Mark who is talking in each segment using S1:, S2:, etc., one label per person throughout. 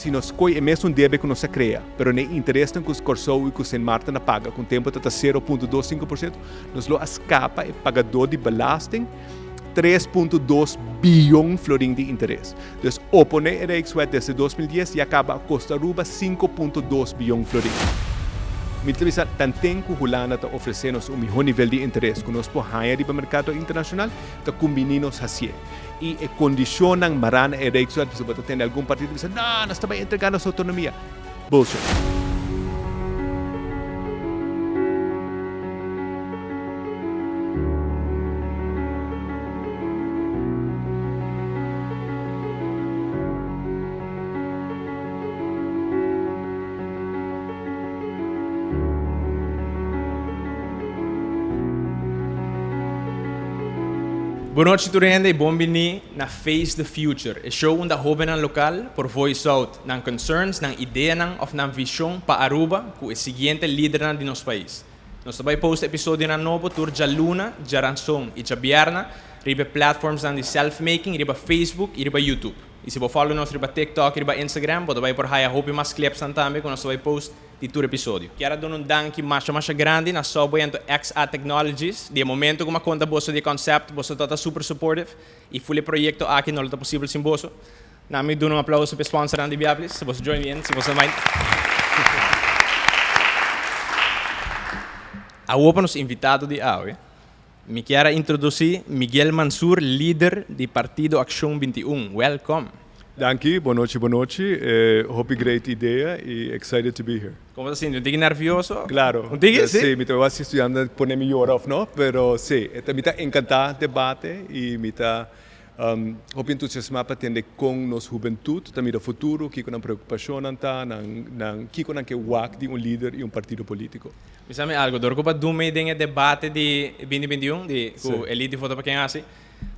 S1: Se nós coi é mesmo um débito que nós cria, pero nem interessa que os corsos e que os Marta na paga, com tempo até 0,25%, nós lo escapa e pagador de belasting 3,2 bilhão florin de interesse. Então, opone a Rijkswet desde 2010 e acaba a Costa Ruba 5,2 bilhão florin. Mitlisa tanten ku hulana ta oferecer-nos melhor nível de interesse que nós podemos ir mercado internacional, ta combinamos assim. E condicionam marana e Rijkswet, se você tem algum partido que diz, não, nós estamos entregando nossa autonomia. Bullshit.
S2: Boa noite, turende, e bem-vindo na Face the Future, o show onde jovens local por voice out ng concerns, ng ideia of ng visão para Aruba com o seguinte líder de nosso país. Nós também post episódio na novo tur já Luna, já Ransom e já Bierna, riba platforms de self-making, riba Facebook e riba YouTube. E se você follow nós riba TikTok, riba Instagram, você vai por aí a hope mais clips também, que nós vai post de tur episódio. Quero dar danke mais grande na Subway and XA Technologies. De momento como conta você de concept, você está super supportive e fully projeto aqui não é possível sem você. Nami dou aplauso para o sponsor de Biablis, se você join in, se você mind. A opa nos invitado de hoje. Me quero introduzir Miguel Mansur, líder do Partido Ação 21. Welcome.
S1: Danke, boa noite. Hope great ideia e excited to be here.
S2: Como está sendo? ¿Un nervioso?
S1: Claro.
S2: ¿Un tigre?
S1: Sí, me estaba estudiando poner melhor off, ¿no? Pero sí, me está encantado debate y me está hope entusiasmado para atender com nos juventude, também do futuro, que com a preocupação anta, que com que wak de líder e partido político.
S2: Me sabe algo, dorgo para dume den debate de 2021 de com elite foto para quem assim.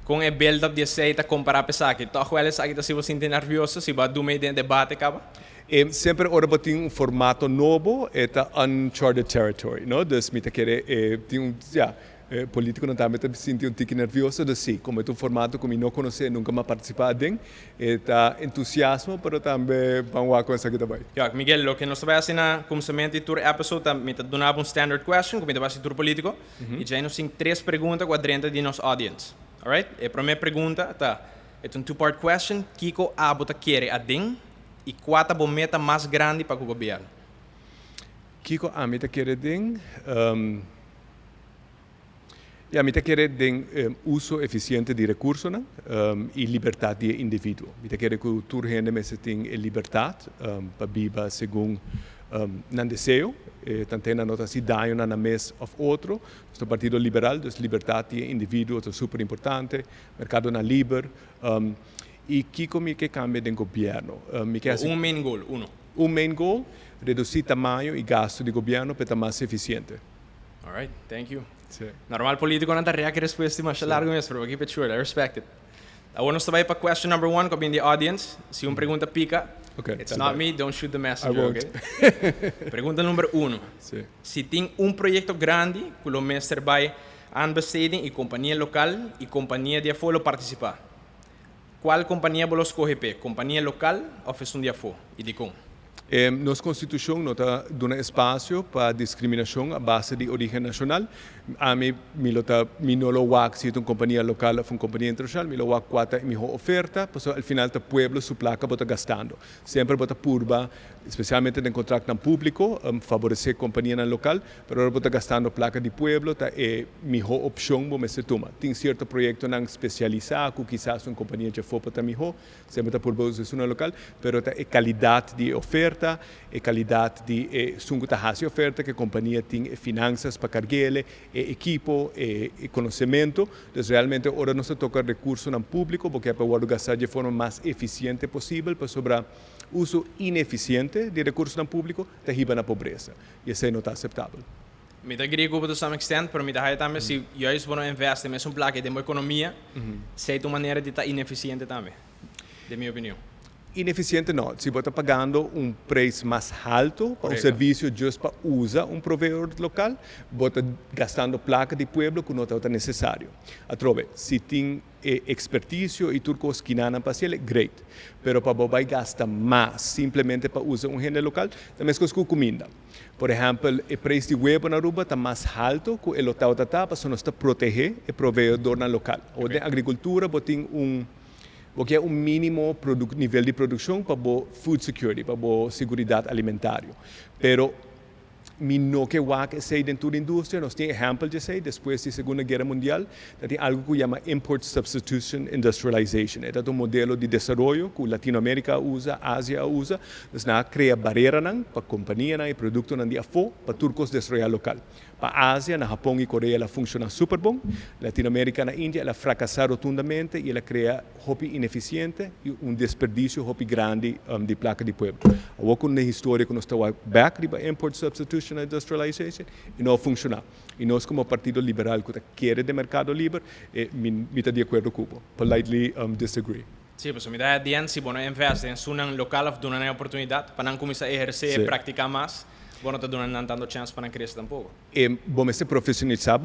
S2: Com o build-up de aceita comparar pesar que toch wel eens aqui se você sente nervioso se vai do meio de debate acaba
S1: sempre ora tem formato novo é uncharted territory, não? Dus me querer tem político não também me senti tique nervioso de sim, como é um formato que eu não conhecia nunca mais participar dentro tá entusiasmo, mas também vamos com essa aqui também.
S2: Miguel, lo que nós vai assim na começamento de tour episode me tá dando um standard question, como vai ser tour político e já nós tem 3 perguntas quadrante de nosso audience. Alright? A primeira pergunta é um two-part question. Kiko abota quer a DIN e qual a meta mais grande para o governo?
S1: Kiko a meta quer a DIN a meta quer a uso eficiente de recursos e liberdade de indivíduo. Meta quer que o tur gente me tenha liberdade para viver segundo não desejo, tanto na nota cidadã na mesa of outro, o Partido Liberal, dus liberdade de indivíduo é super importante, mercado na liber, e que como que cambia do governo?
S2: Main goal,
S1: main goal, reduzir tamanho e gasto de governo para estar mais eficiente.
S2: Alright, thank you.
S1: Sí.
S2: Normal político não react resposta mais larga mesmo, but keep it short, I respect it. Agora nós também para question number 1, que vem the audience, se uma pergunta pica, it's not me, don't shoot the messenger, okay? Pergunta número 1.
S1: Sí.
S2: Se tem projeto grande, que o mestre vai aanbesteding e companhia local e companhia de afolo participar. Qual companhia você escolhe? Companhia local ou fez de afolo? E de como?
S1: Nossa Constituição não está dando espaço para discriminação à base de origem nacional. A mim, não lo wak se uma companhia local ou uma companhia internacional, me lo wak quata e minha oferta, porque ao final o pueblo su placa bota gastando. Sempre bota purba, especialmente no contrato público, favorecer a companhia local, mas agora bota gastando placa de pueblo, é minha opção para se tomar. Tem certo projeto não especializado, que quizás uma companhia já for para minha, sempre está purba usar local, mas é qualidade de oferta, é qualidade de sunguta hasi oferta que a companhia tem finanças para carregar, equipo, conhecimento. Então, realmente, agora não se toca recursos no público, porque é para gastar de forma mais eficiente possível, para sobrar uso ineficiente de recursos no público, te riba na pobreza. E isso não está aceitável.
S2: Me da grego para some extent, pero me da também se juist vão investir em uma placa de uma economia, sei de maneira de estar ineficiente também, de minha opinião.
S1: Ineficiente no, si vos está pagando un precio más alto para un
S2: Correcto.
S1: servicio just para usar un proveedor local, vos está gastando placa de pueblo que no está necesario. Atrove, si tiene experticio y turcos que nanan para hacerlo, great. Pero para vos vai gastar más simplemente para usar un género local, también es con comida. Por ejemplo, el precio de huevo en Aruba está más alto que el hotel para no está proteger el proveedor local. O de agricultura, vos tiene porque é um mínimo nível de produção para a food security, para a segurança alimentar. Pero, no que WAC sei dentro da indústria, nós temos exemplo de sei, depois da Segunda Guerra Mundial, tem algo que chama Import Substitution Industrialization. É um modelo de desenvolvimento que a Latinoamérica usa, a Ásia usa, nós cria barreira para companhia e produto de afo para turcos desenvolver local. Para a Ásia, na Japão e Coreia, ela funciona super bom. Latinoamérica, na Índia, ela fracassa rotundamente e ela cria hobby ineficiente e desperdício hobby grande de placa de pueblo. Agora, com a história que nós estamos back de import substitution and industrialization, e não funciona. E nós, como Partido Liberal, que quer de mercado livre, me está de acordo com isso. Politely disagree.
S2: Sí, pues mi idea es que si bueno investe en sunan local of una oportunidad para começar a exercer
S1: Sí.
S2: e praticar mais, bueno te donan tanto chance para crescer tampoco.
S1: Vamos se profissionalizar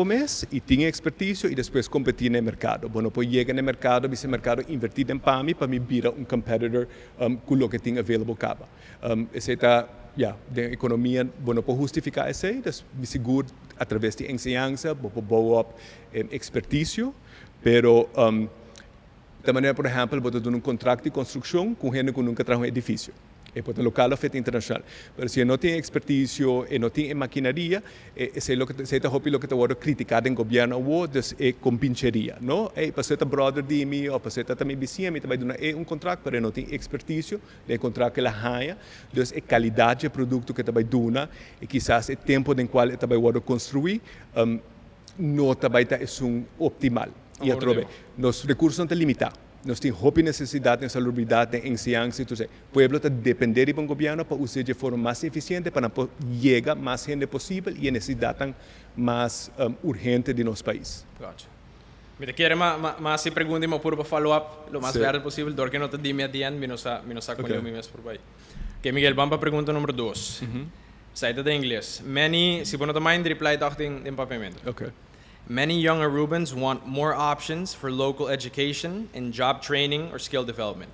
S1: e tinha expertise e depois competir no mercado. Bueno, depois chega no mercado, esse mercado invertir em para me vira competitor com o que tem available caba. Esse está, da economia, bueno, para justificar isso, me seguro através de ensinança, para boa expertise, pero de maneira, por exemplo, você tem contrato de construção com gente que nunca trabalhou em edifício. É para o local ou feito internacional. Mas se não tem expertise e não tem maquinaria, esse é o que se está o que está criticado em governo ou é com pincheria, não? É para ser brother de mim ou para ser também vizinho, também é contrato, mas não tem expertise, é contrato que ela ganha, então é qualidade do produto que também dona e quizás é tempo em qual também vai construir, não também é optimal. E atrove, os recursos não são limitados. Nós temos hobby necessidade de salubridade, de ensinança, então o povo está depender do governo para usar de forma mais eficiente para chegar mais gente possível e a necessidade mais urgente de nosso país.
S2: Gotcha. Mira, quiere más si pregunta y para follow up lo más
S1: Sí.
S2: breve posible, porque que no te dime a dien, menos a
S1: Okay.
S2: con mi mes por ahí. Que Miguel, vamos para pregunta número 2. Saída de inglês. Many, si bueno también reply dacht in papamento.
S1: Okay.
S2: Many young Arubans want more options for local education and job training or skill development.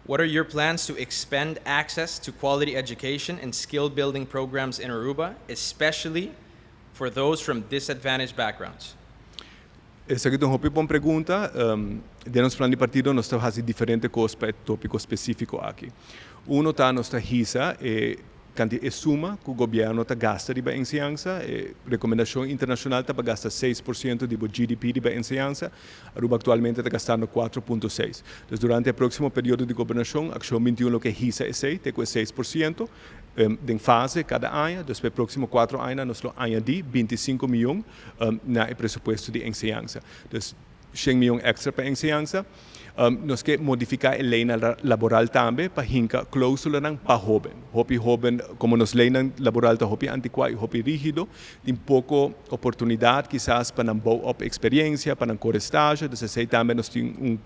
S2: What are your plans to expand access to quality education and skill building programs in Aruba, especially for those from disadvantaged backgrounds?
S1: Essa aqui é uma boa pergunta. De nosso plano de partido, nós estamos fazendo diferentes coisas para o tópico específico aqui. Um está nossa RISA, a suma que o governo gasta de ensinança, recomendação internacional está para gastar 6% do GDP de ensinança, a Aruba atualmente está gastando 4,6%. Então, durante o próximo período de governação, a ação 21 que RISA é 6%, em fase cada ano, depois dos próximos 4 anos, nós vamos añadir 25 milhões no presupuesto de ensinança. Então, 100 milhões extra para ensinança. Nós queremos modificar a lei laboral também para hincar cláusula para jovem. Jovem, como nos lei laboral está jovem antiquado e jovem rígido, tem pouco oportunidade, quizás, para boa experiência, para correr estágio. Então, também nós temos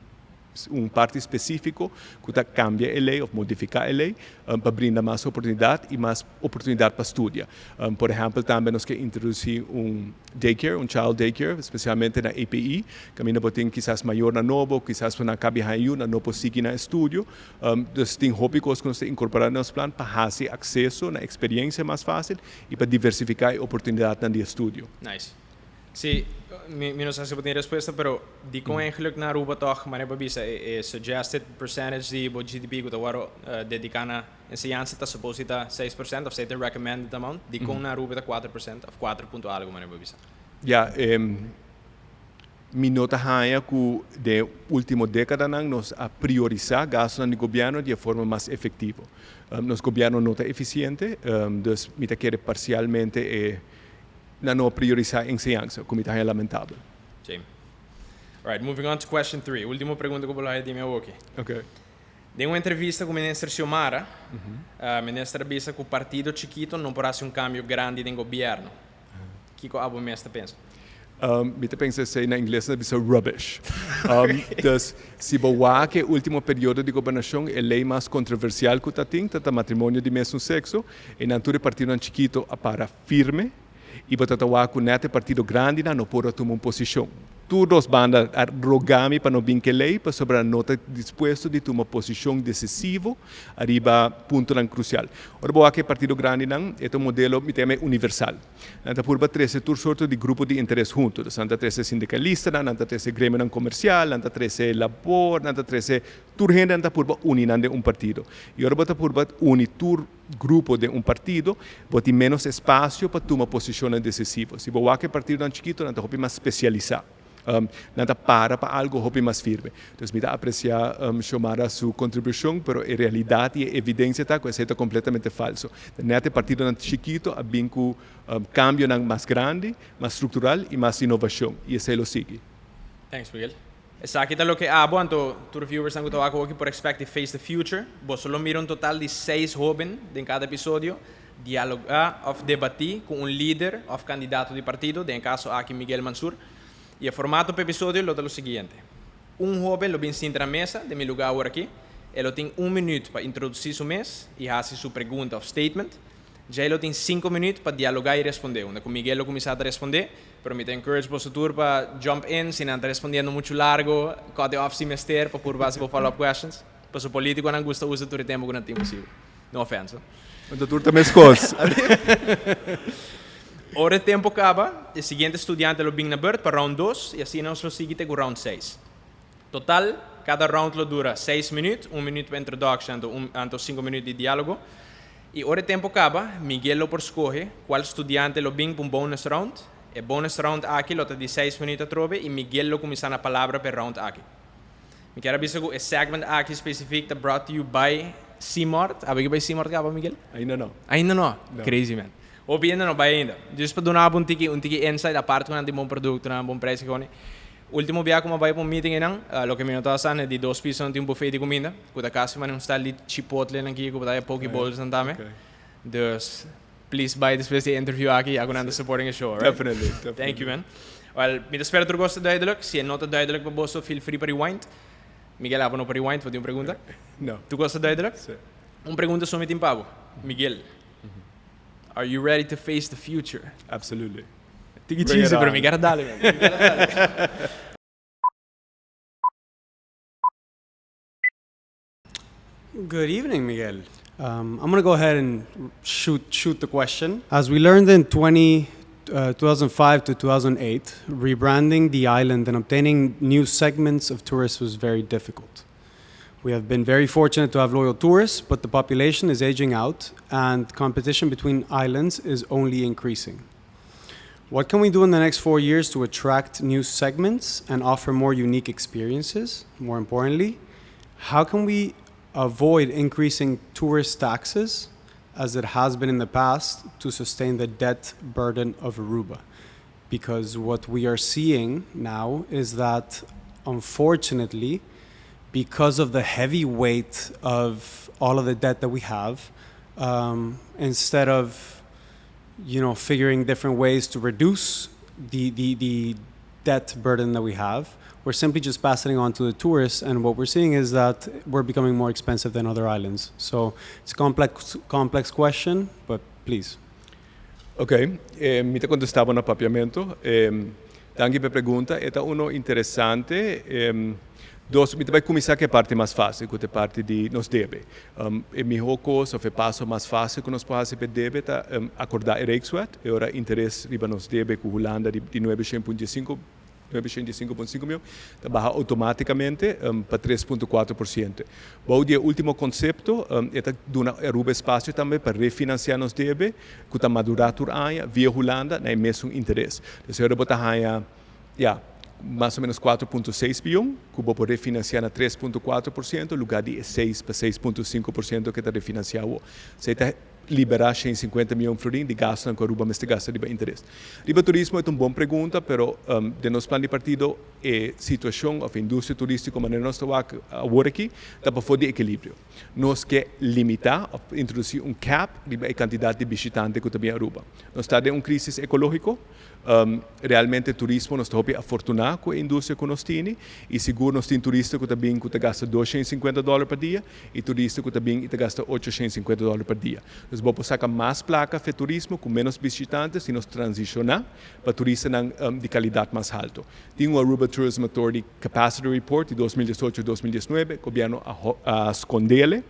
S1: parte específico que cambia a lei ou modificar a lei para brindar mais oportunidade e mais oportunidade para estudar. Por exemplo, também nós queremos introduzir daycare, child daycare, especialmente na API, que ainda tem quizás maior na novo, quizás na cabe na não possível na estúdio. Tem hobbies que nós incorporar no nosso plano para fazer acesso na experiência mais fácil e para diversificar a oportunidade no estúdio.
S2: Nice. Sí, no sé si puedo respuesta, pero di con eigenlijk na Aruba toch, maar hebben bisa suggested percentage di bo GDP que tawaro dedicana enseñanza ta supposita 6% of say the recommended amount, di con na Aruba ta 4% of 4 punto algo maar hebben bisa.
S1: Ja, mi nota é que de última década nós a priorizar gastos no governo de forma mais efetiva. Nosso governo não está eficiente, então me quer parcialmente não priorizar ensinança, como é lamentável.
S2: Sim. Alright, moving on to question 3. Última pergunta que eu vou falar de meu aqui.
S1: Okay.
S2: Em uma entrevista com o ministro Xiomara, o ministro disse que o partido chiquito não poderá ser cambio grande no governo. O que o ministro pensa?
S1: Mita pensa se na inglês na bisa rubbish. Dus si bawa que último período de governação é lei mais controversial que tem, tata matrimônio de mesmo sexo, e nature partido an chiquito a para firme, e botata wa ku nete partido grande na no pode tomar uma posição. Todos bandas a rogami para não vir que lei, para sobre a nota disposto de tomar posição decisiva, arriba ponto nan crucial. Ora boa que partido grande nan é um modelo miteme universal. Nanta purba 13 sorto de grupo de interesse junto, nanta 13 sindicalista, nanta 13 grêmio nan comercial, nanta 13 labor, nanta 13 turgente nanta purba uninande um partido. E ora bota purba unitur grupo de um partido, bota menos espaço para tomar posições decisivas. Se boa que partido nan chiquito, nanta hopi mais especializado. Nada para algo hopi mais firme. Então, me dá apreciar chamar a sua contribuição, mas em realidade e evidência está que isso é completamente falso. Neste partido chiquito, há bem que cambio mais grande, mais estrutural e mais inovação. E isso é o sigue.
S2: Thanks, Miguel. Essa aqui é o que abo, então, os viewers estão aqui por Expect Face the Future. Vos solo mira um total de 6 jovens em cada episódio, dialogar ou debatir com líder ou candidato de partido, em caso aqui Miguel Mansur. E o formato para o episódio é o seguinte. Jovem lo vem sentar na mesa, de meu lugar agora aqui. Ele tem 1 minuto para introduzir sua mesa e fazer sua pergunta ou statement. Já ele tem 5 minutos para dialogar e responder. Onde com Miguel começar a responder, mas me encourage você para jump in, se não está respondendo muito largo, cut off semester para por base para follow-up questions. Para o político não gosta usar todo o tempo que não tem possível. No offense.
S1: Então tu também escolhe.
S2: Ora o tempo acaba, o seguinte estudante lo vem na bird para round 2 e assim nós lo seguimos com round 6. Total, cada round lo dura 6 minutos, 1 minuto para introduction, então 5 minutos de diálogo. E ora o tempo acaba, Miguel lo escolhe qual estudante lo vem para um bonus round. E bonus round aqui lo de 6 minutos a trove e Miguel lo começa na palavra per round aqui. Me quero avisar que o segment aqui específico está brought to you by C-Mart. Sabe que by C-Mart acaba, Miguel?
S1: Ainda não.
S2: Ainda não? Crazy, man. Ou ainda não vai ainda. Just para dar um tiki insight, a parte quando tem bom produto, um bom preço. Último dia como vai para um meeting não, o que me notaram é de 2 pisos tem um buffet de comida, que casa mas um style de chipotle aqui, que vai pokeballs não também. Dus please buy this place interview aqui, agora ando supporting a show, right?
S1: Definitely.
S2: Thank you, man. Well, me espero que goste duidelijk. Se não está duidelijk para você, feel free para rewind. Miguel, abo não para rewind, vou ter uma pergunta.
S1: Não.
S2: Tu gosta duidelijk?
S1: Sim.
S2: Uma pergunta só me tem pago. Miguel. Are you ready to face the future?
S1: Absolutely.
S2: Tiki cheese, pero me quero dar,
S3: Good evening, Miguel. I'm going to go ahead and shoot the question. As we learned in 2005 to 2008, rebranding the island and obtaining new segments of tourists was very difficult. We have been very fortunate to have loyal tourists, but the population is aging out and competition between islands is only increasing. What can we do in the next 4 years to attract new segments and offer more unique experiences? More importantly, how can we avoid increasing tourist taxes as it has been in the past to sustain the debt burden of Aruba? Because what we are seeing now is that, unfortunately, because of the heavy weight of all of the debt that we have, instead of figuring different ways to reduce the debt burden that we have, we're simply just passing it on to the tourists, and what we're seeing is that we're becoming more expensive than other islands. So it's a complex question, but please.
S1: Ok, mi te contestavo no papiamento. Danke per pergunta. Eta uno interessante. Dos, mi vai começar que a parte mais fácil, que a parte de nos deve. E mi hoko só foi passo mais fácil que nós podemos fazer deve tá acordar o Rijkswet, e ora interesse riba nos deve com Holanda de 9,5 mil, tá barra automaticamente para 3,4%. O último conceito é dar Aruba espaço também para refinanciar nos deve, que está madurado via Holanda, na mesmo interesse. Então, Aruba está mais ou menos 4,6 bilhões, que vou poder financiar na 3,4%, lugar de 6 para 6,5% que está refinanciado. Você está liberar 150 milhões de gasto na Aruba, mas gasta de interesse. Riba turismo é uma boa pergunta, mas de nosso plano de partido, a situação da indústria turística, como nós estamos agora aqui, está para fora de equilíbrio. Nós queremos limitar, introduzir cap de quantidade de visitantes que também Aruba. Nós estamos em uma crise ecológica, realmente turismo nós está afortunado com a indústria que nós temos e seguro nós temos turista que também que gasta $250 por dia e turista que também gasta $850 por dia. Nós vamos sacar mais placa para turismo com menos visitantes e nós transicionar para turista de qualidade mais alta. Tem o Aruba Tourism Authority Capacity Report de 2018 e 2019, o governo escondele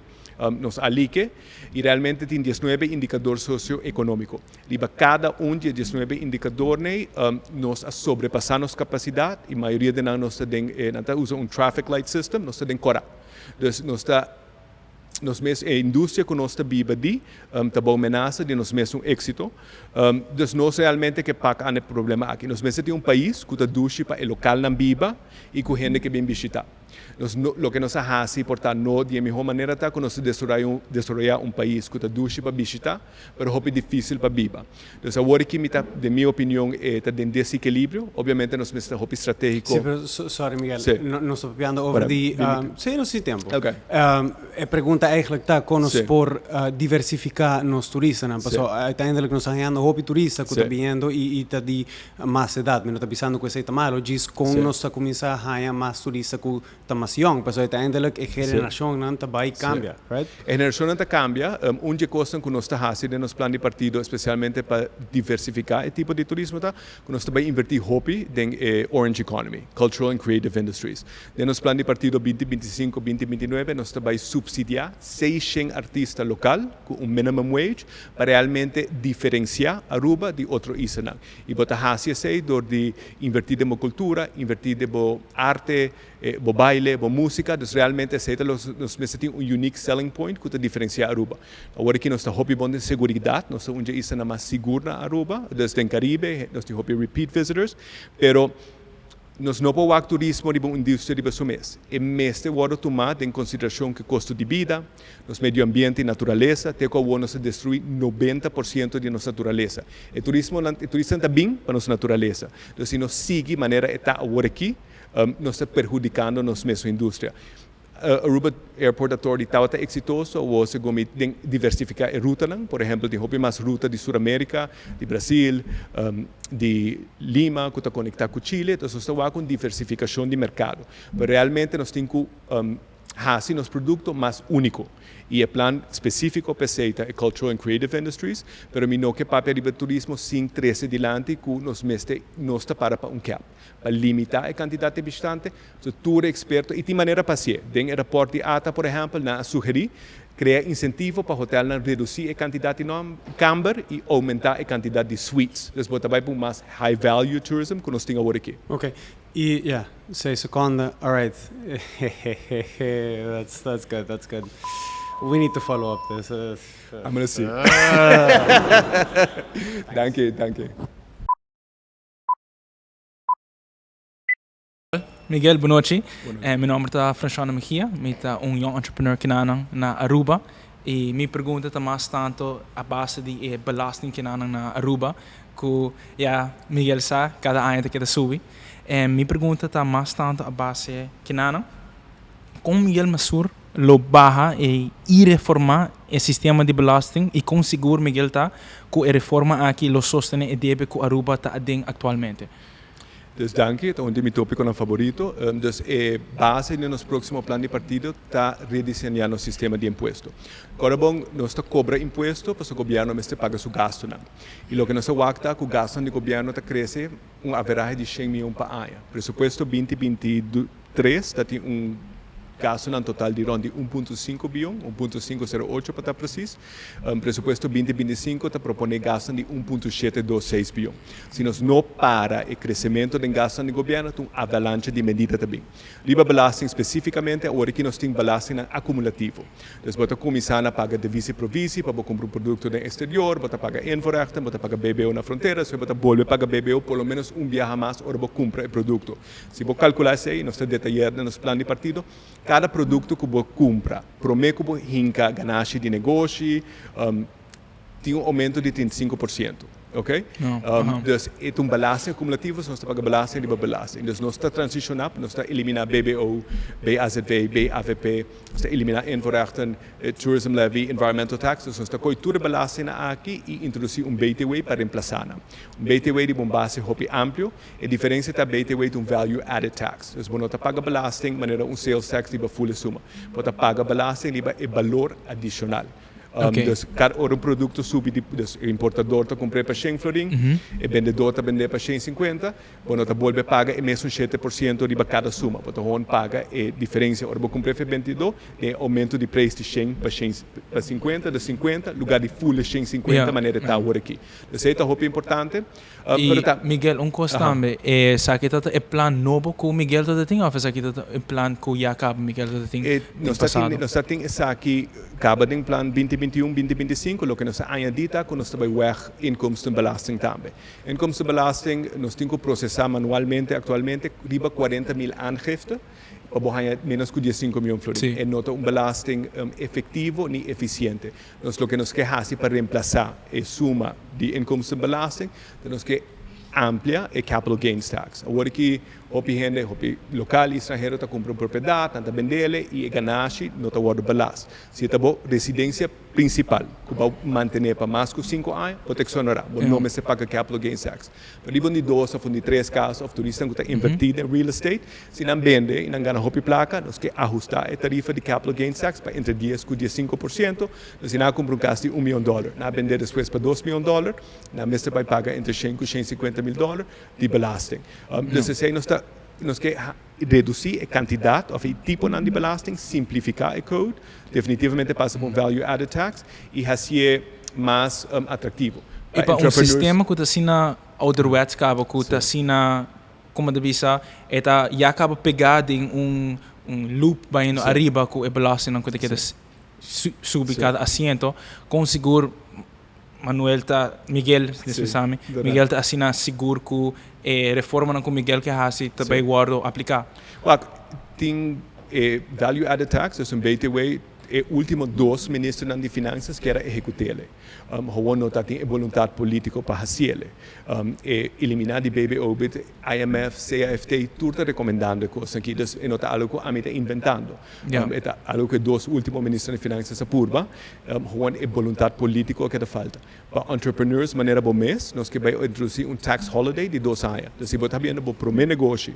S1: nos alique e realmente tem 19 indicadores socioeconômicos. Cada de 19 indicadores nós sobrepassamos capacidade e a maioria de nós usa traffic light system, nós temos coragem. Então, a indústria que nós vivemos está ameaça de nós mesmos êxito. Então, nós realmente que paga o problema aqui. Nós temos país que está duche para o local na viva e com gente que vem visitar. O que nós fazemos, portanto, de melhor maneira está que nós desarrollar país que está duche para visitar, mas é difícil para viver. Então, agora que, de minha opinião, está em desequilíbrio. Obviamente, nós temos estratégico.
S3: Sí, pero sorry Miguel,
S1: Sí.
S3: no estoy pillando over the... sí, no sé tiempo.
S1: Ok.
S3: A pergunta eigenlijk está con
S1: Sí.
S3: por diversificar nos turistas, ¿no?
S1: Sí.
S3: Uiteindelijk nos están ganhando hopi turista que
S1: Sí.
S3: está vindo e está de mais edad, mas não está pensando com esse tamanho, diz com
S1: Sí.
S3: nós está começar a ganhar mais turista que está mais young, mas uiteindelijk a geração não está vai cambia, right?
S1: A geração não cambia. Coisa que nós estamos fazendo nos planos de partido, especialmente para diversificar o tipo de turismo, que nós estamos invertir hopi em Orange Economy, Cultural and Creative Industries. Nos planos de partido 2025, 2029, nós estamos subsidiar 600 artistas locais com minimum wage para realmente diferenciar Aruba de outro isla. E botar hacia sei de invertir em cultura, invertir em arte, baile, música, então realmente aceita nós temos unique selling point que diferencia Aruba. Agora que nós estamos hobby bom de segurança, nós estamos uma isla mais segura na Aruba, desde o Caribe, nós temos hobby repeat visitors, pero nós não podemos turismo de uma indústria de mês. E mês de hora tomar em consideração que custo de vida, nosso meio ambiente e natureza, tem como nós destruir 90% de nossa natureza. O turismo está bem para nossa natureza. Então, se nós seguimos a maneira que está agora aqui, nós estamos prejudicando nossa mesma indústria. Aruba Airport Authority está exitoso, ou se como diversificar a ruta, por exemplo, tem mais ruta de Sudamérica, de Brasil, de Lima, que está conectada com Chile, então nós estamos com diversificação de mercado. Mas realmente nós temos que fazer nosso produto mais único. E o plano específico para a Cultural and Creative Industries, mas não que para o turismo sem 13 adiante, que nós está para um cap, para limitar a quantidade de visitantes, tu é experto e de maneira paciente. Tem o reporte ATA, por exemplo, na sugerir criar incentivo para o hotel reduzir a quantidade de camber e aumentar a quantidade de suites. Então, botar para mais high value tourism que nós temos agora aqui.
S3: Okay. E yeah, 6 seconden. All right. That's good. That's good. We need to follow up this.
S1: I'm gonna see. Danke.
S4: Miguel, boa noite. Meu nome é Franchano Mejia, sou young entrepreneur aqui na Aruba. E minha pergunta está mais tanto a base de belasting aqui na Aruba, que Miguel sabe, cada ano que ele sube. Minha pergunta está mais tanto a base que como Miguel Masur lo baja e reformar o sistema de belasting e conseguir Miguel tá que a reforma aqui lo sostene e deve que Aruba está atualmente.
S1: Dus danke, dat is mijn tópico favorito. Dus base de nosso próximo plano de partido está rediseñando o sistema de impuesto. Agora, nós cobra impuesto, mas o governo paga seu gasto. E o que nós vemos é que o gasto do governo cresce average de 100 milhões por ano. Presupuesto 2023 tem gasto no total de ronde 1,5 bilhão, 1,508 para estar preciso. Presupuesto 2025 está propondo gasto de 1,726 bilhão. Se nós não para o crescimento do gasto do governo, tem avalanche de medidas também. Liba belasting especificamente, agora que nós temos belasting acumulativo. Então, você começar a pagar divisa por visa, para comprar um produto no exterior, você paga envorechten, você paga BBO na fronteira, se você volta a pagar BBO, pelo menos viaje mais, ou você compra o produto. Se você calcular isso aí, nós temos detalhado no plano de partido, cada produto que você compra, promete que você rinca ganância de negócio, tem aumento de 35%. ok? Dus é belasting acumulativo, nós está paga belasting riba belasting. Dus nós está transicionar, nós está eliminar BBO, BAZV, BAVP, nós está eliminar invoerrechten, tourism levy, environmental tax, dus nós está coi toda belasting aqui e introduzir BTW para reemplazar. BTW de base hopi amplo, a diferença está BTW de value added tax. Dus nós está paga belasting, maneira sales tax riba full suma. Nós paga belasting riba valor adicional. Dus cada produto sube, dus o importador está comprando para 100 florin, o vendedor está vendendo para 150, quando está volve paga é mesmo 7% de cada suma, porque o paga a diferença, ora vou comprar para 22, é aumento de preço de 100 para 50, de 50, lugar de full 150, maneira está agora aqui. Dus isso é muito importante.
S4: Miguel, também, sa kita é plan novo que o Miguel tem, ou sa kita é plan que já acaba Miguel tem
S1: nós temos essa aqui, acaba de plan 2021-2025, o que nós añadita que nós também weg inkomstenbelasting também. Inkomstenbelasting, nós temos que processar manualmente, atualmente, riba 40.000 aangifte, para menos que 15 milhões de florins. É nota belasting efetivo e eficiente. Nós o que nós queremos para reemplazar a suma de inkomstenbelasting, nós que amplia a capital gains tax. Agora que gente local e estrangeiro está comprando propriedade, está vendendo e ganhar-se não está guardando belas. Se está boa residência principal, que vai manter para mais de 5 anos, protecionará. O nome se paga capital gains tax. Mas de 2 ou de 3 casos, o turista que está invertido em real estate, se não vende e não ganha a placa, nós que ajustar a tarifa de capital gains tax para entre 10 e 15%, nós não compra caso de $1 milhão, não vender depois para $2 milhões, não mesmo vai pagar entre 100 e 150 mil dólares de belasting. Então, nós queremos reduzir a quantidade ou o tipo de belasting, simplificar o code, definitivamente passa por value added tax e fazer mais atrativo.
S4: E para sistema que está sendo ouderwets, que está sendo, como deve ser, já acaba pegado em loop bem arriba com a belasting, não que está subir cada assento, com seguro. Miguel está assinando seguro que a reforma com Miguel que hasi também guardo aplicar.
S1: Tem value added tax, é BTW, o último 2 ministros de finanças que era executá-lo. O não tem vontade política para fazê-lo. Eliminar de BBO, IMF, CAFT, tudo está recomendando coisas aqui. Então, não está algo que a mim está inventando. É algo que 2 últimos ministros de finanças apurvam. É vontade política que falta. Para entrepreneurs, de maneira bom mês, nós que vai introduzir tax holiday de 2 anos. Então, se você está vendo para o meu negócio,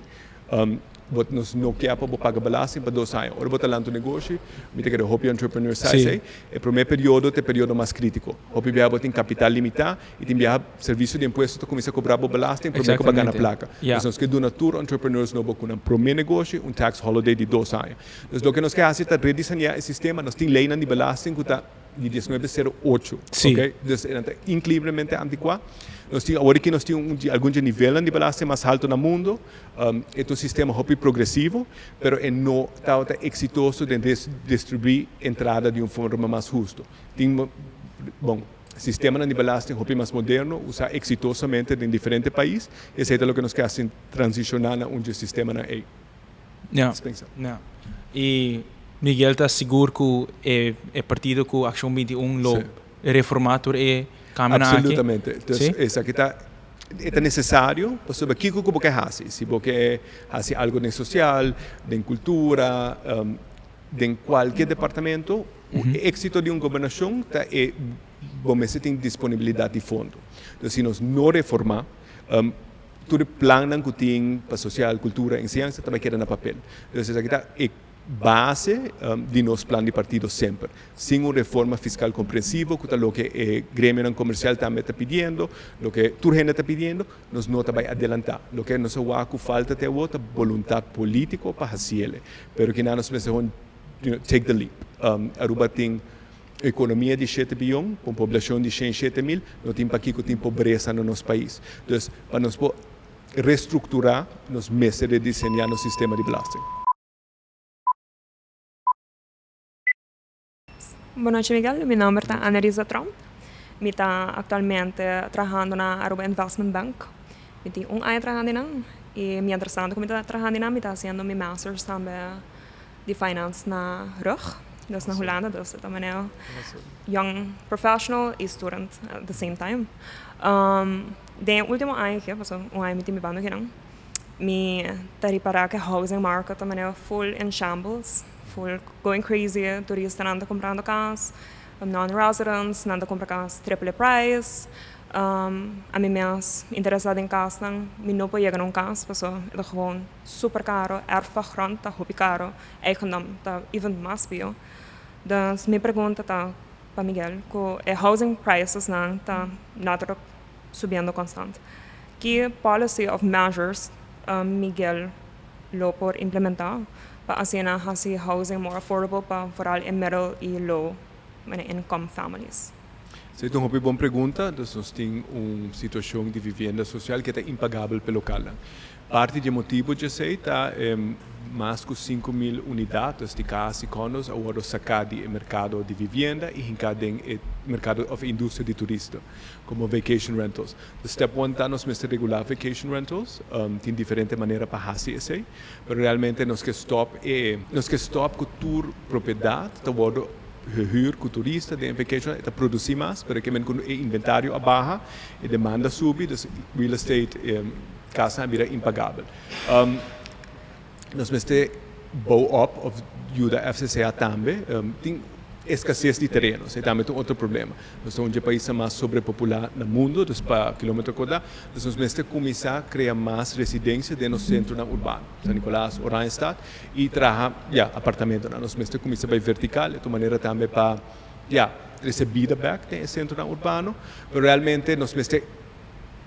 S1: nós não queremos pagar belasting para 2 anos. Ora, você está no negócio, me tem que o entrepreneur sai, é o primeiro período mais crítico. O primeiro tem capital limitado e tem serviço de impostos que começa a cobrar belasting para que pagar na placa. Então, nós queremos dar tour entrepreneurs no com o meu negócio, tax holiday de 2 anos. Então, o que nós queremos é redesenhar o sistema. Nós temos lei de belasting que está de 1908, ok? Então, é incrivelmente antiquado. Agora que nós temos algum nível de belasting mais alto no mundo, é um sistema progressivo, mas não está exitoso de distribuir a entrada de uma forma mais justa. Bom, sistema de belasting mais moderno, usa exitosamente em diferentes países, e isso é o que nós queremos transicionar a um sistema na EI.
S4: E Miguel está seguro que é partido que a Ação 21 lo reformator é
S1: absolutamente. Então, isso aqui é necessário para saber o que você faz. Se você faz algo de social, de cultura, de qualquer departamento, o êxito de uma governação é você tem disponibilidade de fundo. Então, se nós não reformar, todo plano que tem para social, cultura e ciência também queda no papel. Então, isso aqui é base de nosso plano de partido sempre. Sem uma reforma fiscal compreensiva, que é o que o grêmio comercial também está pedindo, o que a gente está pedindo, nós não vai adelantar. O que nós falta até outra vontade política para fazê-lo. Mas que nós precisamos take the leap. Aruba tem economia de 7 bilhões, com população de 107 mil, não tem para que tem pobreza no nosso país. Então, para nós reestruturar, nós meses de desenhar o sistema de belasting.
S5: Boa noite, Miguel. Meu nome é Ana Risa Trump. Eu estou atualmente trabalhando na Aruba Investment Bank. Eu tenho ano trabalhando e me interessante como eu estou trabalhando. Eu estou fazendo meu master's também de finance na RUG. Dus na Hollanda, dus dat meneer young professional e student at the same time. De último año que pasó, un año mi bando que não, mi taripara que housing market também full in shambles, full going crazy, turistas nanda comprando casas, non-residents nanda compra casas triple price. A mim mais interessada em casa, me não pode chegar num casa, porque é gewoon super caro, erfa grond, tá super caro, eigendom, tá even mais bio. Dus me pergunta tá para Miguel, que housing prices não tá nada subindo constante. Que policy of measures Miguel lo por implementar para assim fazer housing more affordable para vooral in middle e low income families.
S1: Essa é uma boa pergunta. Nós temos uma situação de vivenda social que é impagável pelo local. Parte do motivo de ser está mais de 5.000 unidades de casas e condos agora sacadas do mercado de vivenda e encadeam no mercado da indústria de turista, como vacation rentals. Step 1 está nós mesmos regular vacation rentals, tem diferente maneira para fazer isso, mas realmente nós que stop com tour propriedade, gehuur com turista de vacation eta produzir mais para que quando o inventário abaixa e demanda sobe, dus real estate casa vira impagável. Nós mesmo bow up of ajuda FCCA também tem escassez de terrenos, é também outro problema. Nós somos um país mais sobrepopular no mundo, dus para quilômetro quadrado, nós mesmo começar a criar mais residência dentro do centro urbano, São Nicolás, Oranjestad, e trazer apartamento. Nós mesmo começar a vertical, de maneira também para receber back no centro urbano, mas realmente nós mesmo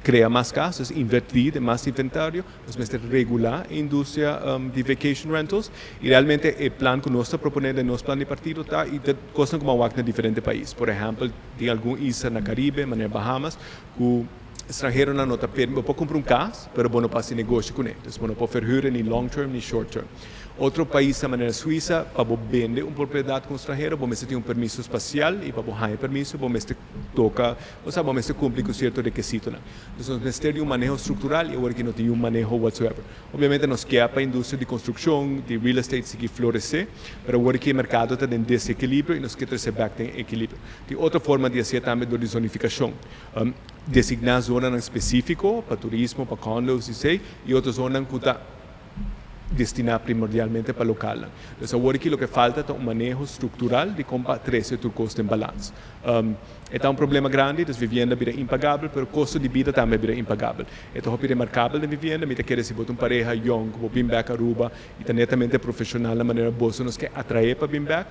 S1: criar mais casas, invertir em mais inventário, nós mesmo regular a indústria de vacation rentals e realmente o plano que nós estamos propondo no nosso plano de partido está e costa como uma em diferentes países. Por exemplo, tem algum isla na Caribe, nas Bahamas, que estrangeiro não está permitido para comprar casa, mas não pode fazer negócio com ele. Então, não pode verhuren nem long term nem short term. Outro país, na maneira Suíça, para vender uma propriedade com estrangeiro, você tem um permisso espacial e para ganhar permisso, você toca, você cumpre com certo requisito. Então, nós temos um manejo estrutural e agora que não tem um manejo whatsoever. Obviamente, nós queremos para a indústria de construção, de real estate, seguir florescer, mas agora que o mercado está em desequilíbrio e nós queremos receber em equilíbrio. Tem outra forma de fazer também de zonificação. Designar zona específica para turismo, para condos e outra zona que está destinada primordialmente para local. Então, agora que o que falta é um manejo estrutural de como trazer o custo em balanço. É um problema grande, as vivendas viram impagável, mas o custo de vida também vira impagável. Então, é remarcável de vivenda, mas quer dizer, uma pareja young, que vem back a Aruba, e está netamente profissional na maneira boa, nós que atrair para vir back,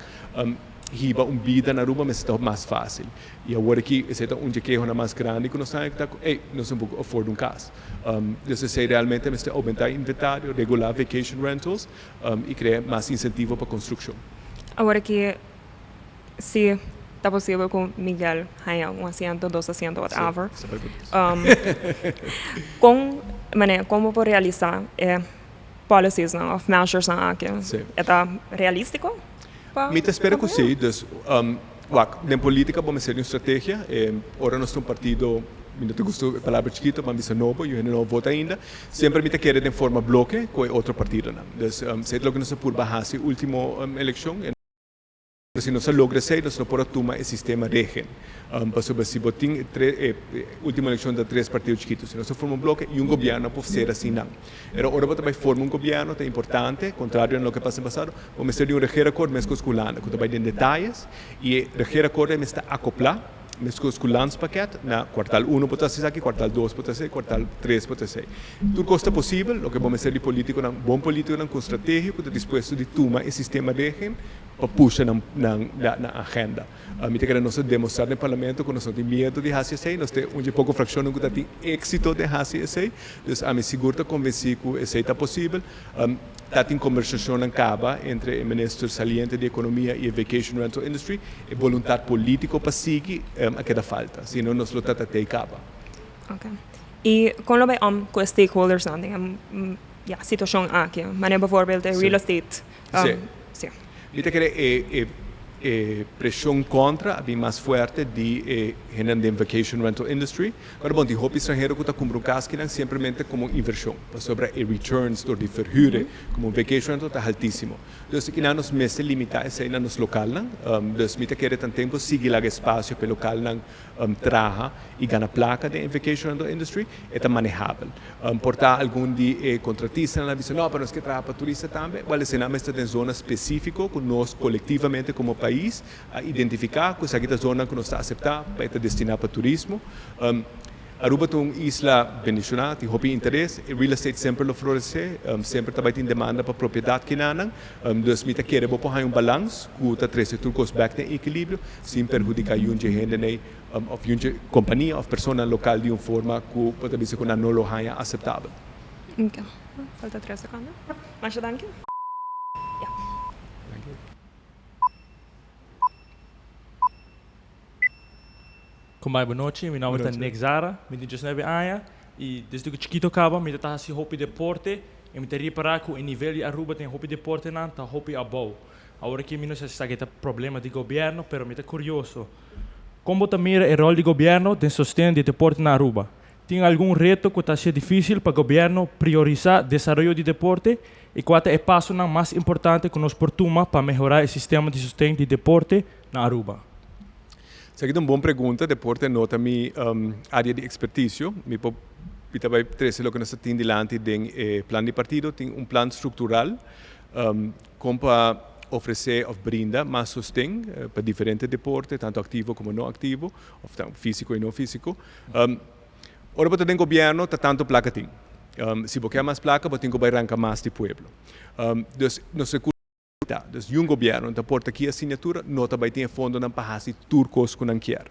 S1: riba vida na Aruba, mas está mais fácil. E agora que esse é um queijo mais grande que nós temos que nós não podemos afford casa. Então, realmente nós temos que aumentar o inventário, regular vacation rentals e criar mais incentivo para a construção.
S5: Agora que se está possível com Miguel ganhar assento, 2 assentos, whatever, como por realizar policies of measures aqui? É realístico?
S1: Me espero que sim. Na política vamos ter uma estratégia. Agora nós temos um partido, não te gostou a palavra chiquita, mas é novo, eu não voto ainda. Sempre me querer de forma bloque com outro partido. Então, sei que nós por baixar a última eleição. Se nós logramos ser, nós não podemos tomar o sistema regen. Para saber se botem última eleição de 3 partidos chiquitos. Se nós formamos um bloco e um governo pode ser assim, não. Agora também formar um governo é importante, contrário ao que passou no passado. Vamos ter um reger acordo mesmo com os que vai em detalhes e reger acordo é está acoplar mesmo com o landspaket na quartal 1 pode ser aqui, quartal 2 pode ser, quartal 3 pode ser. Tudo costa possível, o que vamos ser de político, bom político, com estratégia, que está disposto de tomar o sistema de regen para puxar na agenda. Me quero nós demonstrar no parlamento que nós não temos medo de fazer isso, nós temos um pouco fração que tem êxito de fazer isso, então a me seguro convencer que isso está possível. Tem conversação acaba entre o ministro saliente de economia e a vacation rental industry e vontade política para seguir a que dá falta, senão nós não tratamos de acaba.
S5: Ok. E quando vai com os stakeholders a situação aqui, mas bijvoorbeeld de real estate.
S1: Sim. Eu quero presión contra bem mais forte de gente de vacation rental industry. Agora, bom, de roupa estrangeiro que está com brucas que não simplesmente como inversão, sobre returns door de verhuren, como vacation rental está altíssimo. Então, aqui não nos meses limitar esse na nos local não, dus mita querer tanto tempo seguir lá espaço para local não traga e ganhar placa de vacation rental industry é manejável. Portar algum de contratista na visão, não, para nós que trabalha para turista também, vale se não está em zona específica que nós coletivamente como país a identificar que essa zona que nós está aceitar para estar destinada para turismo. Aruba é uma isla bendicionada, tem muito interesse, e real estate sempre lo floresce, sempre também tem demanda para propriedade que não, dus mita querer pôr balanço, que está três turcos back em equilíbrio, sem prejudicar gente ou gente companhia ou pessoa local de uma forma que pode ser que não lo haya aceitável.
S5: Okay. Falta 3 seconden. Masha, dank je.
S4: Kumai, boa noite. Meu nome é Nick Zara, me tenho 19 anos e desde que chiquito acaba, me tá assim hobby deporte e me teria para que o nível de Aruba tem hobby deporte não, tá hobby above. Agora que não sei se está problema de governo, pero me tá curioso. Como também o rol do governo de sustento de deporte na Aruba? Tem algum reto que está sendo difícil para o governo priorizar o desenvolvimento de deporte e qual é o passo mais importante que nós portamos para melhorar o sistema de sustento de deporte na Aruba?
S1: Essa aqui é uma boa pergunta, deporte nota minha área de expertise. Me vai trazer o que nós temos delante do plano de partido, tem um plano estrutural como para oferecer ou brindar mais sustento para diferentes deportes, tanto ativo como não ativo, ou físico e não físico. Ora, para o governo, está tanto placa tem. Se você quer mais placa, você tem que arrancar mais de pueblo. Dus um governo então porta aqui a assinatura, nota vai ter fundo não para fazer turcos que não quer.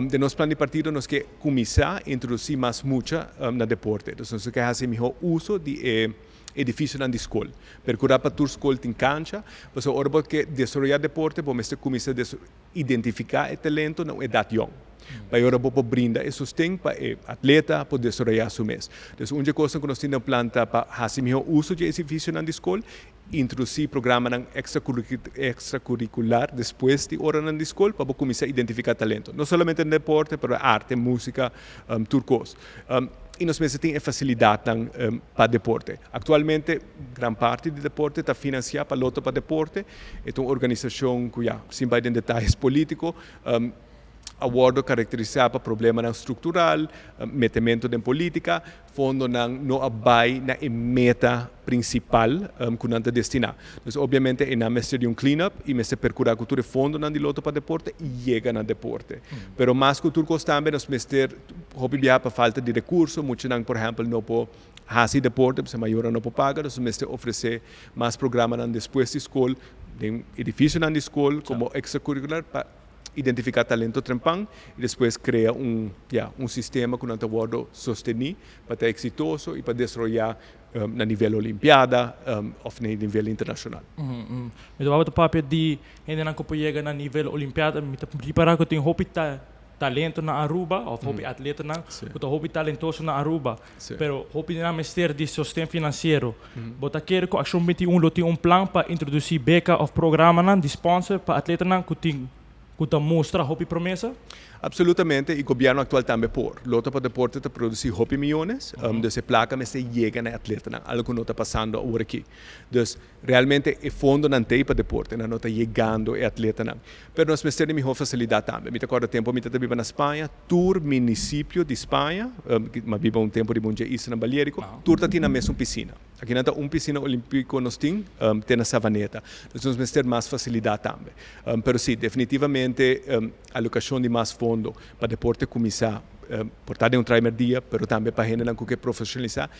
S1: De nosso plano de partido nós quer começar a introduzir mais muita na deporte. Então nós quer fazer melhor uso de edifício na escola. Percurar para tur escola tem cancha, mas agora porque desenvolver deporte, vamos começar a identificar o talento na idade young. Para agora vou brindar e sustento para o atleta poder desenvolver seu mês. Então uma coisa que nós temos planta para fazer melhor uso de edifício na escola, introduzir programa extracurricular depois de hora na escola para começar a identificar talento. Não somente no deporte, mas arte, música, turcos. E nós mesmos temos facilidade para deporte. Atualmente, grande parte do deporte está financiada para luta para deporte. É uma organização que, sem vai em detalhes políticos, awardo caracterizado para problema estrutural, metimento em política, fundo não abai na meta principal que não está destinado. Então, obviamente, é na mestre de clean-up e mestre percurar a cultura fundo não de loto para deporte e chega na deporte. Pero mais cultura também nós mestre hobby viajar para falta de recursos, muitos não, por exemplo, não pode fazer deporte, porque a maioria não pode pagar, nós mestre oferecer mais programas depois de escola, de edifício na escola, como extracurricular para identificar talento trempang e depois criar sistema que não está pode sostener para ser exitoso e para desenvolver na nível olimpiada ou na nível internacional.
S4: Então, o papel de ainda não chega na nível olimpiada, me preparar que tem hobby talento na Aruba, ou hobby atleta na, que hobby talentoso na Aruba, pero hobby na mestre de sustento financeiro. Bota quer que a Action 21 tem plano para introduzir beca ou programa de sponsor para atleta na que tem que mostra hobby promessa?
S1: Absolutamente, e o governo atual também por. Lota para deporte está produzir hobby milhões, dessa placa mas chega na atleta, algo que não está passando agora aqui. Então, realmente, o fundo não tem para deporte, não está chegando a atleta. Mas nós temos melhor facilidade também. Me recordo tempo, me vivo na Espanha, tour município de Espanha, mas vivo tempo de Monte Isso na Balearico, tour está na mesma piscina. Aqui não está piscina olímpica nós tem na Savaneta. Então, nós temos mais facilidade também. Mas sim, definitivamente, a alocação de mais fundo para deporte começar portar de primeiro dia, mas também para a gente que profissionalizar.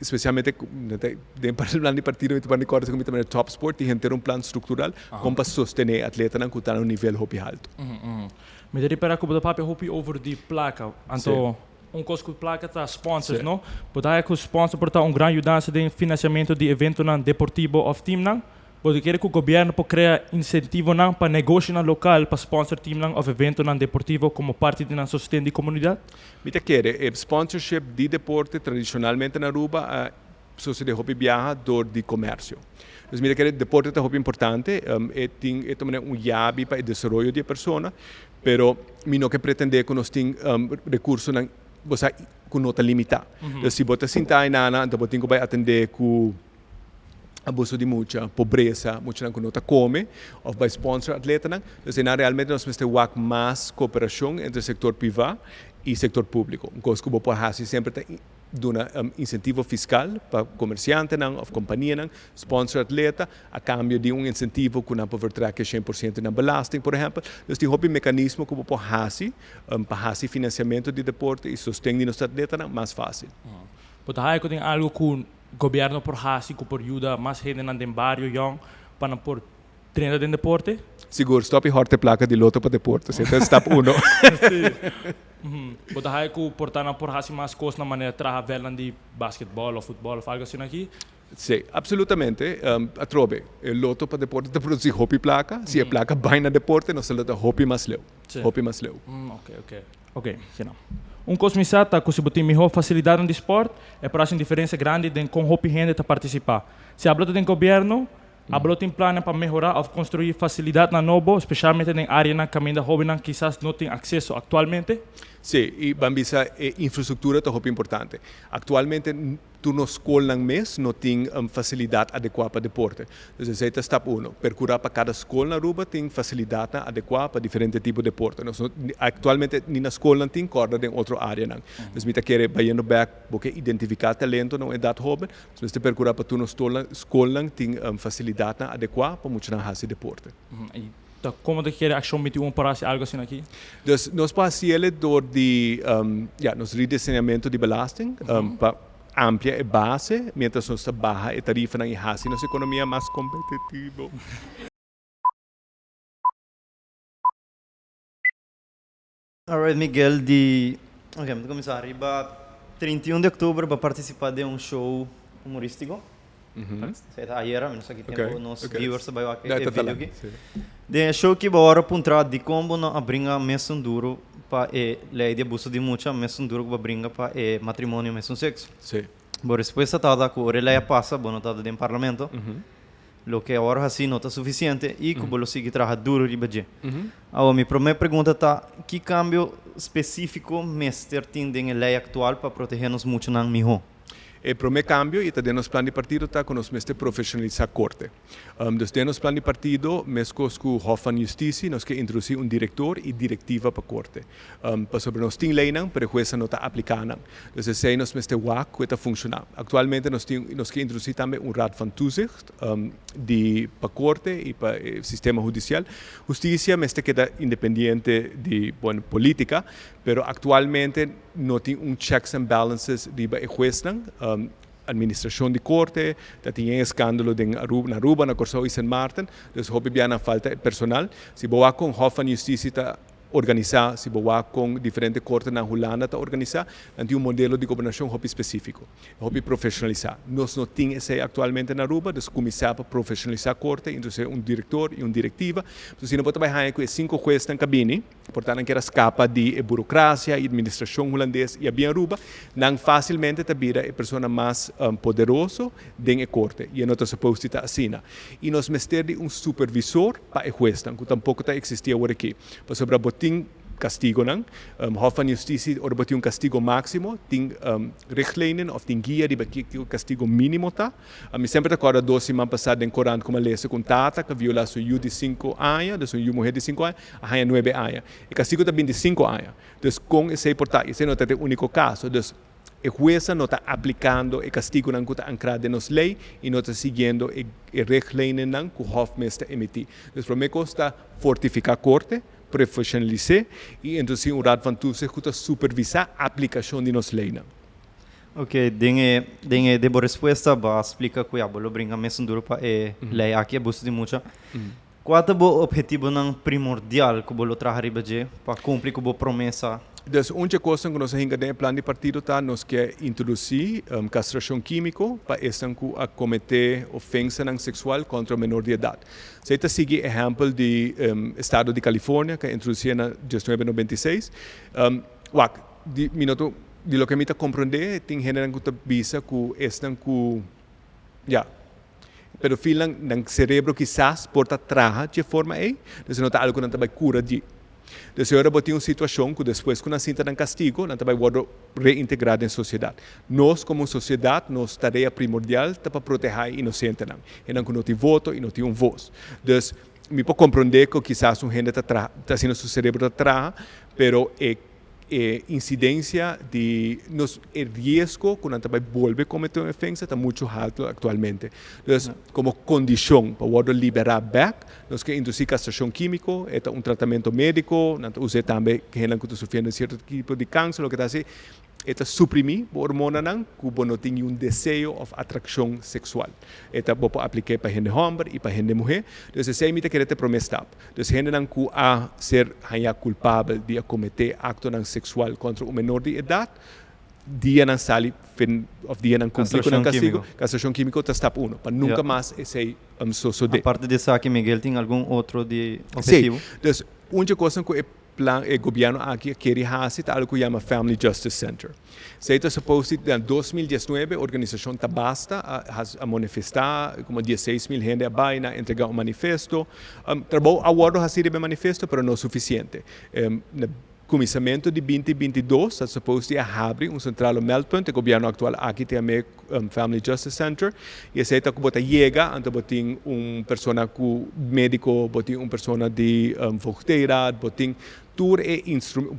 S1: Especialmente dentro do partido, me estou recordando que também top sport, tem ter plano estrutural como para sostener atleta que está no nível hobby alto.
S4: Me diria para que o papel hobby over de placa, então coisa que placa está sponsors, não? Porque que o sponsor porta grande ajuda de financiamento de evento deportivo of team não? Porque quer que o governo possa criar incentivo para negócio local para sponsor team ou evento deportivo como parte de sustento de comunidade?
S1: Me quer sponsorship de deporte tradicionalmente na Aruba sociedade hopi viaja door de comércio. Então, mira que o deporte é muito importante, é também yabi para o desenvolvimento de pessoa, pero mi não que pretender que nós tem recursos na você com nota limitada. Então, se você sentar na então você tem que atender com abuso de muita pobreza, muita não nota come, ou vai sponsor atleta não. Então, realmente nós temos que mais cooperação entre o setor privado e o setor público. Coisa que você pode sempre dar incentivo fiscal para comerciante ou companhia, sponsor atleta, a cambio de incentivo que não pode trazer 100% na belasting, por exemplo. Então, tem um mecanismo que você pode fazer para fazer financiamento de deporte e sustentar nosso atleta mais fácil.
S6: But hay ko ting algo ku gobyerno por hasi ko por ayuda mas gente nan den barrio yang para por treino den deporte.
S1: Seguro, stop e horte placa de loto para deporte. Então, step 1.
S6: But hay ko portana por hasi mas coisa na maneira traha velan de basquetebol ou futebol ou algo assim aqui.
S1: Sim, absolutamente. A trobe, o loto para deporte te produz hopi placa. Se a placa vai na deporte, nós lota hopi mais leu. Hopi mais leu.
S6: Ok, genau. Coisa misata que se botem melhor facilidade no esporte é para uma diferença grande de com hopi gente a participar. Se habla do governo, habla tem plano para melhorar ou construir facilidade na novo, especialmente na área na caminho da jovem que quizás não tem acesso atualmente.
S1: Sim, e bambisa infraestrutura é muito importante. Atualmente, tu na escola não tem facilidade adequada para deporte. Então, esse é o step 1. Procurar para cada escola na Aruba tem facilidade adequada para diferentes tipos de deporte. Atualmente, nem na escola não tem corda em outra área. Então, se você quer ir back, porque identificar talento na idade jovem, se você procurar para tu na escola tem facilidade adequada para muito fazer deporte.
S6: Como de querer ação mit para algo assim aqui?
S1: Então, nós passamos door de nosso redesenhamento de belasting para amplia a base, mientras nós baja a tarifa na IHASI, nossa economia mais competitiva.
S7: Alright, Miguel, vamos começar. Riba 31 de outubro vai participar de um show humorístico. Ayer, menos aqui tempo, nos viewers vai aqui vídeo aqui. De show que vai apontar de como não abringa mesmo duro para lei de abuso de muita mesmo duro que vai abringa para matrimônio mesmo sexo.
S1: Sim.
S7: Por depois está com a lei passa, bom, está dentro do parlamento. Lo que agora assim não está suficiente e que bolo sigue trabalhar duro de budget. Agora minha primeira pergunta tá, que cambio específico mestre tem na lei atual para proteger-nos muito na miho?
S1: O primeiro cambio, e também nos plano de partido, está com nós profissionalizar a corte. Desde nos plano de partido, nós com o Hofan Justiça, nós queremos introduzir diretor e diretiva para a corte. Para sobre nós tem lei, mas a jueza não está aplicando. Então, se nós temos WAC, que está funcionando. Atualmente, nós queremos introduzir também raad van toezicht para a corte e para o sistema judicial. Justiça, mas queda independente de política, mas atualmente não tem checks and balances de a jueza. Administração de corte, tem escândalo na Aruba, na Corsão e San Martin, então houve bem a falta de personal. Se boa com Hofan Justiça organizar, se boa com diferentes cortes na Holanda organizar, tem modelo de governação específico, profissionalizar. Nós não temos isso atualmente na Aruba, então começar a profissionalizar a corte, então diretor e diretiva. Então, se não pode trabalhar com 5 jueces na cabine, portanto, que era escapa de burocracia e administração holandesa e a Aruba, não facilmente vira a pessoa mais poderosa dentro da corte, e não está suposto estar assim. E nós temos supervisor para a juez, que tampouco existia agora aqui. Sobre a botim castigo, Hofan Justiça tem castigo máximo, tem richtlijnen ou tem guia de que o castigo mínimo está. Eu sempre recordo 12 semanas passadas em Corão como lesse com tata, que viola sua de 5 anos, sua mulher de 5 anos, a 9 anos. O castigo também de 5 anos. Então, com esse portal, esse não é o único caso. Então, a jueza não está aplicando o castigo que está ancrado nas leis e não está seguindo o richtlijnen que o Hof está emitindo. Então, para mim, está fortificar a corte, profissionalizar e então sim o raad van toezicht que supervisar a aplicação de nossa lei.
S7: Ok, dengue de boa resposta, ba explica que a bolo brinca mesmo duro para lei aqui abuso de muita. Qual é o objetivo não primordial que bolo trabalhar para cumprir com a promessa?
S1: Então, uma coisa que nós temos no plano de partido está nós quer introduzir castração química para esse a cometer ofensa sexual contra o menor de idade. Se está seguir exemplo do estado de Califórnia que introduziu em 1996, de lo que me está compreender tem gênero que visa que estão com Ja. Pero filang ng cerebro quizás porta traja de forma aí, então não tá algo não também cura de. Então agora botem uma situação que depois quando a cinta de castigo, não também pode reintegrar em sociedade. Nós como sociedade, nossa tarefa primordial é para proteger a inocente não. E não que não tem voto e não tem voz. Então me pode compreender que quizás um gente está sendo seu cerebro traja, pero incidência de nos risco quando também volve a cometer uma ofensa está muito alto atualmente. Então, como condição para poder liberar back, nós que induzir castração química, é tratamento médico, nós usa também que gente que está sofrendo certo tipo de câncer, o que está assim, é suprimir a hormona não, que não tem desejo ou atração sexual. É para aplicar para gente homem e para gente mulher. Então, esse é que quer promestar. Então, gente não que a ser culpável de cometer acto sexual contra um menor de idade, dia não sali, ou dia não cumprir com o castigo, castração química está step 1, para nunca mais esse suceder.
S7: A parte disso aqui, Miguel, tem algum outro de objetivo?
S1: Sim, então, uma coisa que o governo aqui quer fazer é algo que chama Family Justice Center. Se é suposto em 2019 a organização Tabasta a manifestar como 16,000 gente a entregar manifesto. Trabalho agora a receber manifesto, mas não é suficiente. No começamento de 2022 é suposto abrir central meldpunt, o governo atual aqui tem Family Justice Center, e esse é que chega, então botem pessoa médico, botem pessoa de vontade, botem tur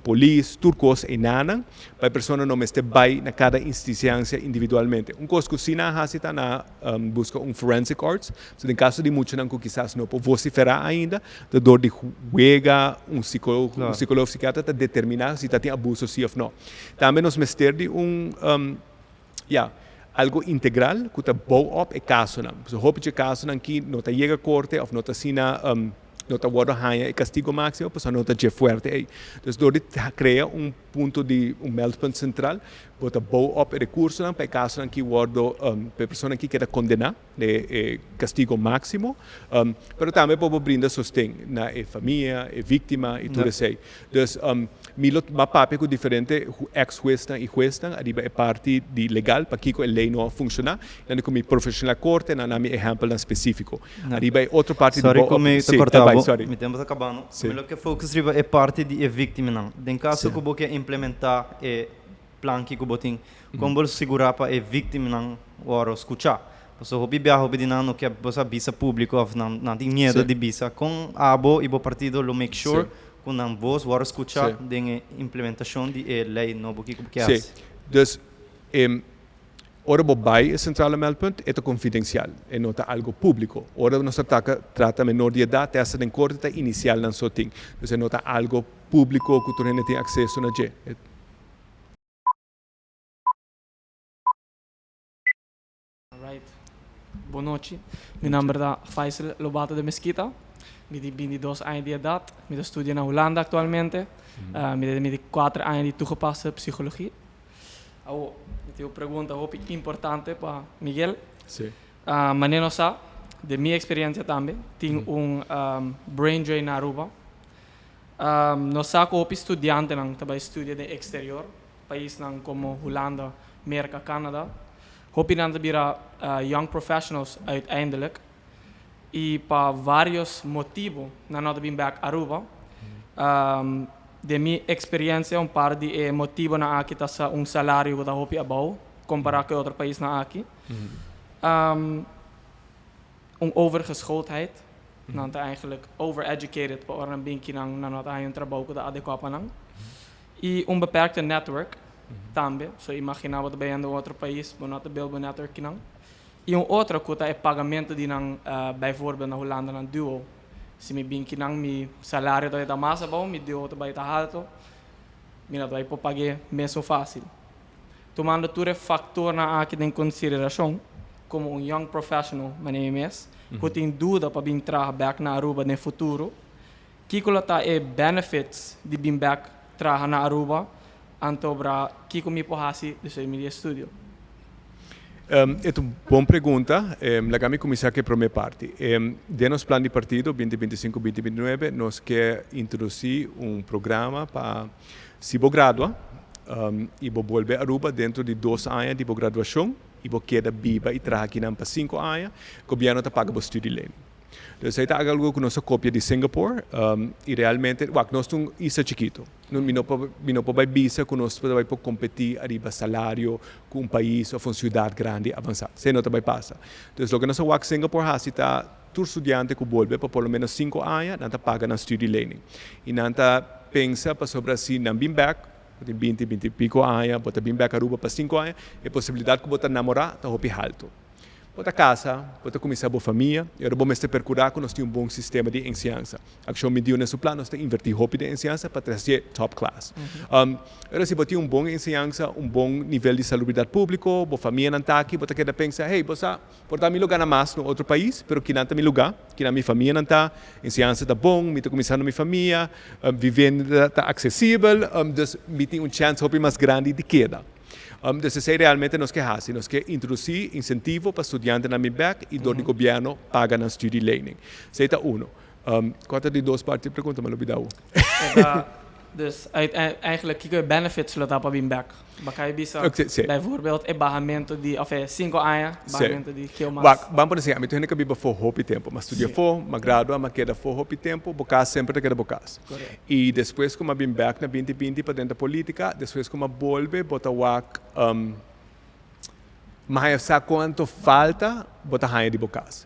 S1: polícia, tur coisa e nada, para a pessoa não estar bem na cada instância individualmente. Coisa que se não está na busca forensic arts, so, em caso de muitos não quizás não pode vociferar ainda, da dor de juega psicólogo psiquiatra para determinar se está tem abuso sim ou não. Também nos mester de algo integral que está bom up e caso não. So, hope de caso não que não está chega a corte ou não está sina nota guarda hanha e castigo máximo, pues nota je fuerte aí. Então, dori cria ponto de meldpunt central, bota boa op recurso para caso que guarda para pessoa que quer condenar de castigo máximo, pero também pode brindar sostém na família, vítima e tudo isso aí. Então, milot mapapé com diferente ex-juez e juez arriba é parte de legal para que a lei não funciona, e como profissional corte na nome exemplo específico. Arriba é outra parte
S7: sorry,
S1: de
S7: come
S1: sim,
S7: cortava.
S1: Sorry.
S7: Mi tempo está acabando.
S1: Sim.
S7: Mas o que focus riba é parte de vítima não. Em caso
S1: Sim.
S7: que você implementar plan que você tem, como você segurar para vítima não ora escutar. Você hobby viaja hobby dinano que você visa público of não tem medo de visa com abo e bo partido lo make sure
S1: Sim.
S7: com não voz ora escutar
S1: Sim.
S7: de implementação de lei novo que
S1: Sim.
S7: hace.
S1: Então, ora bobai é central meldpunt é confidencial, é nota algo público. Ora nós trata menor de idade, essa em corte inicial não só tem. Então, é nota algo público que tu não tem acesso na je.
S4: Alright. Boa noite. Meu nome é Faisal Lobato de Mesquita. Me tenho 22 anos de idade. Me estudo na Holanda atualmente. Me tenho 4 anos de toegepaste psicologia. Eu tenho uma pergunta importante para Miguel.
S1: Sim.
S4: Maneiro sa, de minha experiência também, tenho brain drain na Aruba. Nós saco estudante nang também estudia de exterior, país nang como Holanda, América, Canada. Hopi nang bira young professionals uiteindelijk. E para vários motivos, na nota bem back Aruba. De minha experiência, par de motivo na aqui tá salário que tá hopi abau, comparado com outro país na aqui. Overgeschooldheid. Dan eigenlijk overeducated pa orang binki ng nanatayon trabaho ko da adequado pa nang. E beperkte network também. So imagina wat bij een outro país, maar not build network kinang. E outro que é pagamento de nang bijvoorbeeld na Holanda ng duo. Se me binki nang mi salário da massa bom, mi duo também tá alto. Mi na vai po pagar mesmo fácil. Tomando tudo factor na aqui em consideração. Como young professional, manemes, que tem dúvida para vir trabalhar na Aruba no futuro, que tá benefits de vir back trabalhar na Aruba, antobra que me pode do seu media studio.
S1: É uma boa pergunta. La kami começar que primeira parte. De nosso plano de partido 2025-2029, nós quer introduzir programa para se graduar e voltar a Aruba dentro de 2 anos de graduação. e você queda biba e traga aqui para 5 anos, o governo está paga para study learning. Então, isso é algo que nós cópia de Singapura e realmente, nós temos isso chiquito. Não podemos visa que nós podemos competir arriba salário com um país ou uma cidade grande avançada. Isso não vai passar. Então, o que nós temos em Singapura é todo estudante que volta por pelo menos 5 anos, não paga na study learning. E não pensa para sobre assim, não bem back, tem 20 e pico anos, bota bem back Aruba para 5 anos, e a possibilidade que bota namorar está hopi alto. Bota casa, bota começar a boa família, e agora vamos percurar que nós temos bom sistema de ensino. A que mediu nesse plano, nós temos invertir hopi de ensino para trazer top class. Agora, se botar bom ensino, bom nível de salubridade público, boa família não está aqui, bota que pensa, hey, você pode dar lugar mais no outro país, pero que não está lugar, que na minha família não está, ensino está bom, me estou começando na minha família, vivenda está acessível, então me tem chance hopi mais grande de queda. Então, realmente nós queremos introduzir incentivo para estudantes na MIBEC e do governo paga na study learning. Isso é um. Quanto de duas partes pergunta, mas não
S8: Dus eigenlijk kijk je benefits zullen dat bij back. Bakay bisa bijvoorbeeld barramento de of 5 anos, barramento de que mais.
S1: Vamos por exemplo, então nunca biba for hopi tempo, mas estudia for, mas gradua, mas queda for hopi tempo, bocas sempre queda bocas. E depois como bem back na 2020 para dentro da política, depois como volve, bota wak mas sabe quanto falta, bota raia de bocas.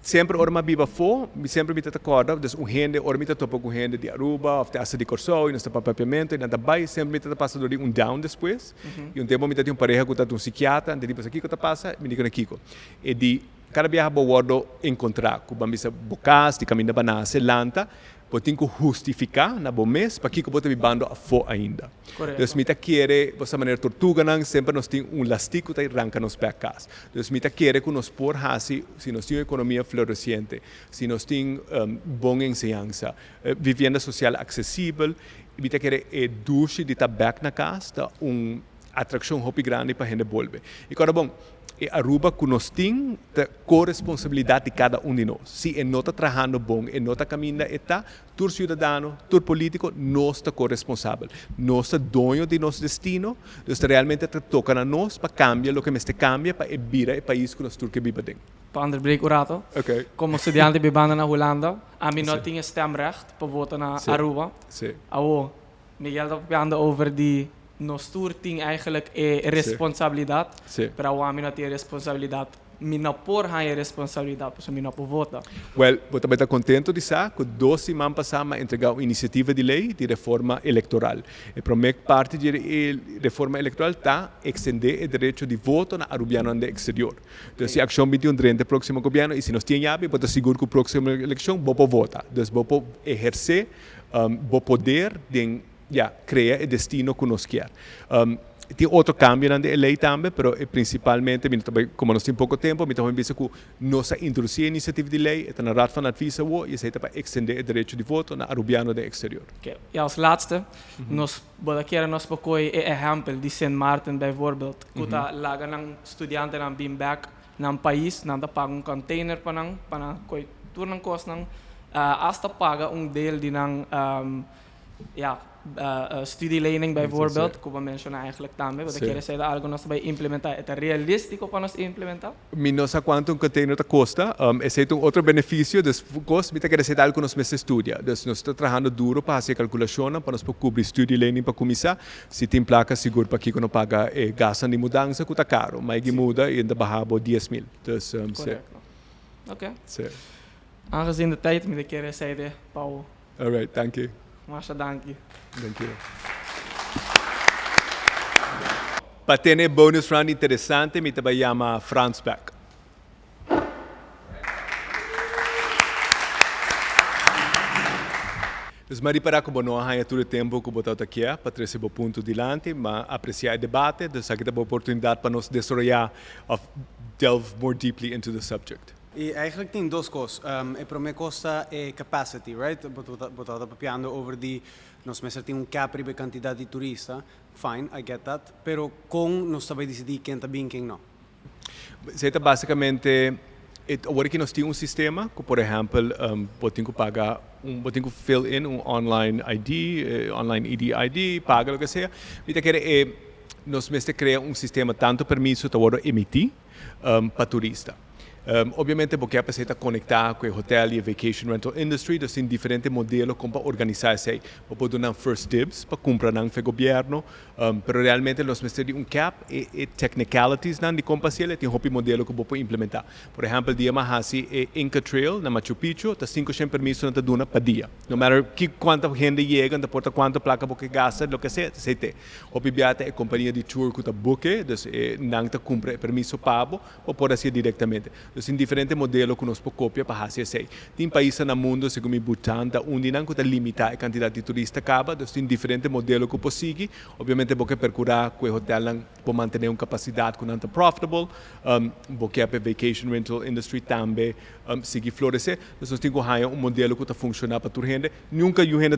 S1: Sempre orma biba fo, sempre me acorda, dus gente, ora me topa com gente de Aruba, ou de Asa de Corsol, e nós está papiamento, e nada vai, sempre me passa de down depois, e tempo me tem pareja com um psiquiatra, de tipo aqui que passa, me digo aqui. E de cada viaja boa encontrar, com bambisa bocas, de caminho da na Zelanda, tem que justificar na bom mês para que você bando a fo ainda. Então, me quer, você maneira tortuga não sempre nós tem lastico que arranca nos pecas. Então, me quer que nós por hasi, se nós temos economia florescente, se nós temos boa ensinança, vivenda social acessível, me quer duche de tabaco na casa, atração hopi grande para a gente volver. E agora bom, Aruba que nós temos a corresponsabilidade de cada de nós. Se não está trabalhando bom, não está caminhando, todo cidadão, todo político, nós está corresponsável. Nós está dono de nosso destino, nós realmente toca a nós para cambiar o que nós cambia para virar o país que nós temos que viver dentro.
S8: Para onderbreken Urato.
S1: Okay.
S8: Como estudante bebanda na Holanda, a mim não tinha stemrecht para votar na Aruba.
S1: Sim.
S8: Miguel está falando over die nos tour tem eigenlijk responsabilidade, para o homem não ter responsabilidade, não por ter responsabilidade, para o não por votar.
S1: Well, eu também estou contente de saber que 2 semanas passadas entregou uma iniciativa de lei de reforma eleitoral. E para mim, parte da reforma eleitoral está estender o direito de voto na arubiano no exterior. Então, se a ação 21 durante o próximo governo, e se nós temos eu estou seguro que a próxima eleição, vou votar. Então, vou exercer o poder de criar o destino que nós queremos. Tem outro cambio na lei também, mas principalmente, como nós temos pouco tempo, eu penso que nós introduzir a iniciativa de lei, está na Raad van Advies, e isso é para estender o direito de voto na arubiano do exterior.
S8: Okay. E als laatste, nós podemos pokoi exemplo de Sint Maarten bijvoorbeeld, que está laga ng estudiante ng beanbag ng país, nanda paga container para tur ng cost ng hasta paga deel die ng studielening bijvoorbeeld, como mencionar eigenlijk também, você quer dizer algo nós vai implementar, é realístico para nós implementar?
S1: Não sei quanto container custa, esse é outro benefício, depois, quer dizer algo que nós estudia, nós estamos trabalhando duro para fazer calculação, para nós cobrir studielening para começar, se tem placa seguro para que não paga gasto de mudança, que está caro, mas que muda e ainda barra 10.000. Dus,
S8: Oké. Aangezien de tijd met de keren zeiden, Paul.
S1: Alright, dank je.
S8: Masha, dank je.
S1: Dank je. Para ter bonus round interessante, me também chama Franz Beck. Então, Mari para que não há todo o tempo que botar aqui para trazer o ponto dilante, mas apreciar o debate, então aqui tem a oportunidade para nós desenvolver delve more deeply into the subject.
S3: E eigenlijk tem duas coisas. Para mim costa é capacity, right? Botado papiando over die, nós mesmo tem cap para quantidade de turista, fine, I get that. Pero com nós também decidir quem está bem, quem não.
S1: Isso é basicamente, agora que nós temos sistema, que por exemplo, podemos pagar, podemos fill in online ID, online ED ID, paga o que seja. E quer nos mestre crea um sistema tanto permisso para emitir para turista. Obviamente porque a pessoa está conectada com o hotel e a vacation rental industry, então tem diferentes modelos como para organizar-se, para poder dar first dibs, para comprar não o governo, pero realmente nós temos cap e technicalities não de compaciele, tem outro modelo que pode implementar. Por exemplo, dia mais Inca Trail na Machu Picchu, tá 500 permisso na duna para dia. No matter que quanta gente chega, não importa quanta placa você gasta, lo que seja, você tem. Obviamente a companhia de tour que tá buque, então não tá cumpre permisso pago, ou pode ser diretamente. Então, diferentes modelos que nós podemos copiar para fazer isso. Tem países no mundo, como Bután, onde não está limitada a quantidade de turistas acaba, então tem diferentes modelos que podemos seguir. Obviamente, porque percurar com o hotel para manter uma capacidade que não está profitable, porque a vacation rental industry também seguir florescer. Então, nós temos que um modelo que está funcionando para toda gente. Nunca a gente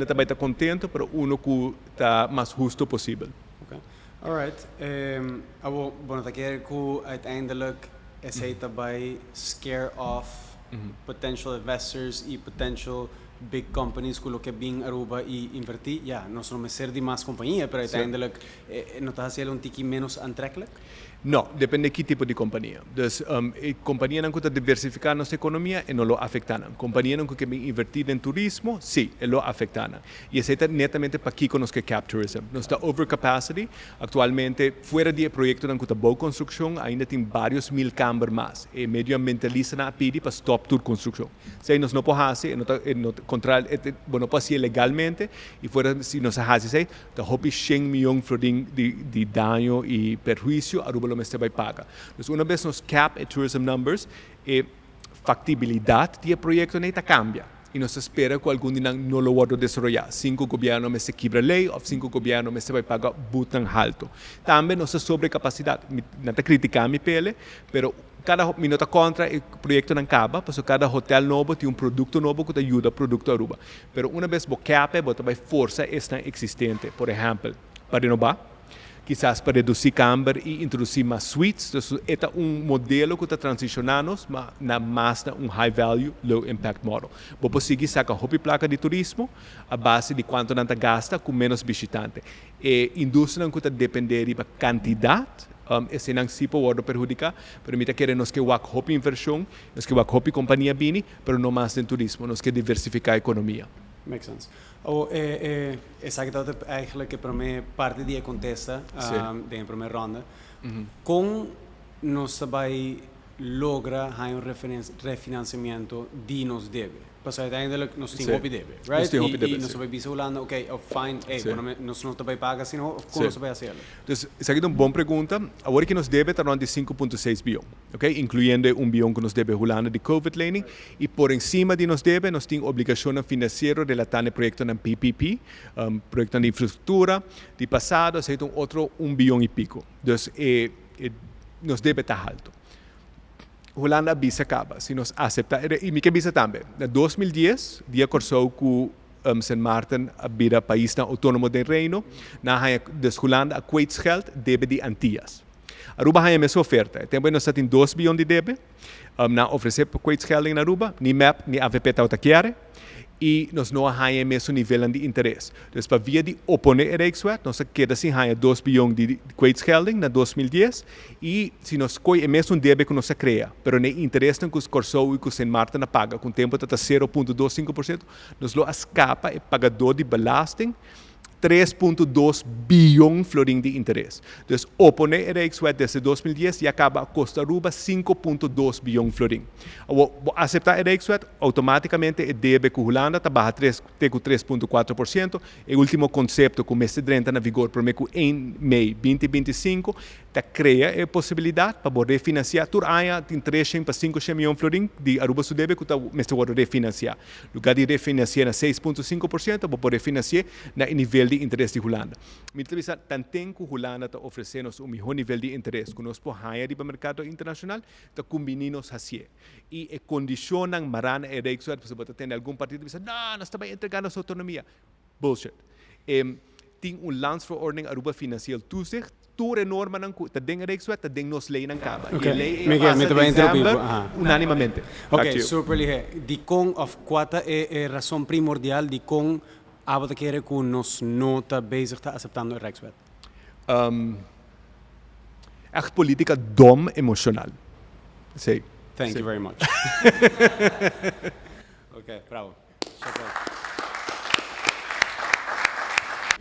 S1: também está contente, mas uno que está mais justo possível.
S3: Okay. All right. Bueno, dat keer que uiteindelijk aceita by scare off potential investors e potential big companies que lo que bem Aruba e invertir. Ja, nós não ser de mais companhia, pero uiteindelijk não está sendo um tiki menos aantrekkelijk.
S1: Não, depende de que tipo de companhia. Então, companhia não que diversificar nossa economia e não lo afetam. Companhia não que invertir em turismo, sim, e lo afetam. E isso é netamente para aqui conosco que cap tourism. Nós está overcapacity. Atualmente, fora de projeto não que está boa construção, ainda tem vários mil câmaras mais. E medioambientalista na pedi para stop tour construção. Se nós não podemos fazer, não controlar, não pode ser legalmente. E fora se nós fazemos, está hopi 100 milhões de dano e perjuízo a Aruba mestre vai pagar. Então, uma vez nos cap e tourism numbers, a factibilidade do projeto nem cambia. E nós espera que algum dia não lo vai desenvolver. 5 governos mestre quebra lei, ou 5 governos mestre vai pagar butan alto. Também nossa sobrecapacidade. Não está criticando a pele, mas cada minuto contra o projeto não acaba, porque cada hotel novo tem produto novo que ajuda o produto Aruba. Mas uma vez o cap, você vai força esta existente. Por exemplo, para renovar, quizás para reduzir câmara e introduzir mais suites. Então, é modelo que está transicionando na mais high value, low impact model. Vou seguir sacar a placa de turismo a base de quanto não gasta com menos visitante. E a indústria não está depender da quantidade, esse não se pode perjudicar, permite que nós que a inversão, nós que a companhia bini, mas não mais em turismo, nós que diversificar a economia.
S3: Makes sense. Essa que eigenlijk para mim parte de contesta da primeira ronda. Com nós vai logra refinanciamento de nos deve. Porque uiteindelijk nós temos hopi deve, right? E nós vai bisa Holanda, okay, fine, nós não vai pagar, senão como nós vai fazer?
S1: Então, essa aqui é uma boa pergunta. Agora que nos deve está de 5,6 bilhões, ok? Incluindo 1 bilhão que nos deve Holanda de COVID lending. E por cima de nos deve, nós temos obrigação financeira relatada ao projeto na PPP, projeto de infraestrutura. De passado, se tem outro 1 bilhão e pico. Então, nos deve está alto. Holanda bisa acaba, se nós aceitar, e me que bisa também. Em 2010, dia corsou que Sint Maarten vira país autônomo do reino, na Holanda a kwijtgeld debe de Antillas. Aruba tem a mesma oferta. Também nós temos 2 bilhões de debe, na oferecer kwijtgeld em Aruba, nem MEP, nem AVP tautaquiare, e nós não temos o mesmo nível de interesse. Então, para via de oponer a Rijkswet, nós queda assim 2 bilhões de kwijtgelding na 2010 e se nós coi o mesmo débito que nós cria, pero nem interesse que os Corsou e que o Sint Maarten paga, com tempo está 0,25%, nós lo escapa e pagador de belasting 3,2 bilhão florim de interesse. Então, oponer a Rijkswet desde 2010 e acaba a Costa Aruba 5,2 bilhão florim. Ao aceitar a Rijkswet, automaticamente o débito que a Holanda está barra 3,4%. O último conceito que o mês de entra na vigor, por meio que em Mei 2025, cria a possibilidade para poder refinanciar. Tur aia tem 3 para 5 milhões florim de Aruba su débito que está mês de refinanciar. No lugar de refinanciar na 6,5%, para poder refinanciar na nível de interesse de Holanda. Então, tanto que Holanda está oferecendo melhor nível de interesse que nós podemos ir para o mercado internacional, está combinando assim. E condicionam marana e Rijkswet, porque você tem algum partido que diz, não, nós estamos entregando nossa autonomia. Bullshit. Tem landsverordening Aruba Financieel Toezicht. Toer enorme não está dentro da Rijkswet, está dentro nos lei não acaba.
S3: Okay.
S1: E a lei
S3: Miguel, me vai interromper.
S1: Unanimamente.
S3: Ok, super ligeiro. De com of quata é a razão primordial de com a que nos não está bezig te acceptando a Rijkswet.
S1: echt política dom emocional. Sí.
S3: Thank you very much. Okay, bravo.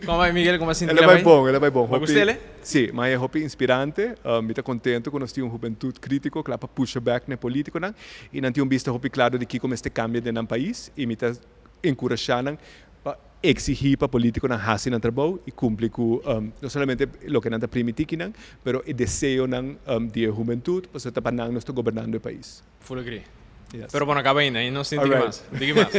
S2: Como vai, Miguel? Como assim?
S1: Ela vai bom, ela vai bom.
S2: Vai gostei, né?
S1: Sim, mas é hopi inspirante. Me tá contento quando nós temos juventude crítico, que lá para push back na política, não? E não temos visto hopi claro de que como este cambia dentro do país e me tá encorajando para exigir para político na hasi na trabalho e cumprir com não somente o que não está permitido, não, pero o desejo de juventude para estar para nós estar governando o país.
S2: Full agree.
S1: Yes.
S2: Pero bueno, acaba ainda, não se diga
S1: Alright.
S2: mais. Diga mais.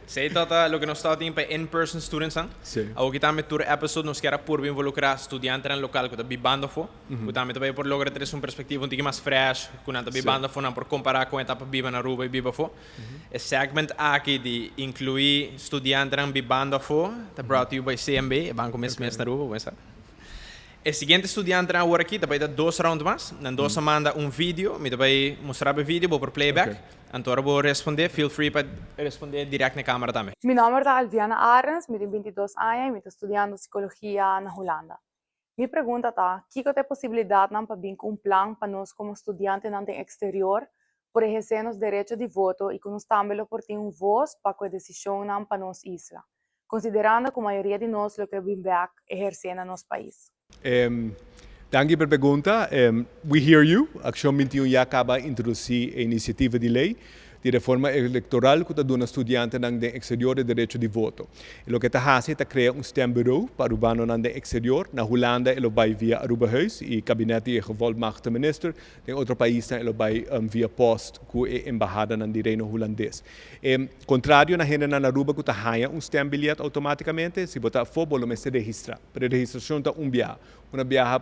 S2: Sei tata lo que nós está tempo in-person students ang.
S1: Sim.
S2: Ao que também tour episode nós quer por involucrar estudiante no local que tá bibando fo. Que também também por lograr ter uma perspectiva um pouquinho mais fresh, que não tá bibando fo não por comparar com a etapa biba na Aruba e biba fo. O segment aqui de incluir estudiante no bibando fo, tá brought to you by CMB, Banco Mes na Aruba, vamos sabe. O seguinte estudante na hora aqui, também dá 2 rounds mais. Na 2 manda vídeo, me também mostrar o vídeo, vou por playback. Agora vou responder, feel free para responder direto na câmera também.
S9: Meu nome é Alviana Arens, me tenho 22 anos e estou estudando psicologia na Holanda. Minha pergunta é, que tem possibilidade para vir com plano para nós como estudantes no exterior, por exercer os direitos de voto e que nós também por ter voz para a decisão para nossa isla, considerando que a maioria de nós lo que vem back exercer no nosso país.
S1: Dank je per pergunta. We hear you. Action 21 já acaba de introduzir a iniciativa de lei de reforma eleitoral que está dando estudiantes no exterior de direito de voto. E o que está fazendo é criar stembureau para urbano no exterior. Na Holanda, ele vai via Aruba Huis e gabinete e gevolmachtigde minister. Em outro país, ele vai via post com a embajada no reino holandês. Contrário na gente na Aruba, que está ganha stembilhete automaticamente, se botar fóbolo, mas se registrar. Para a registração está viagem.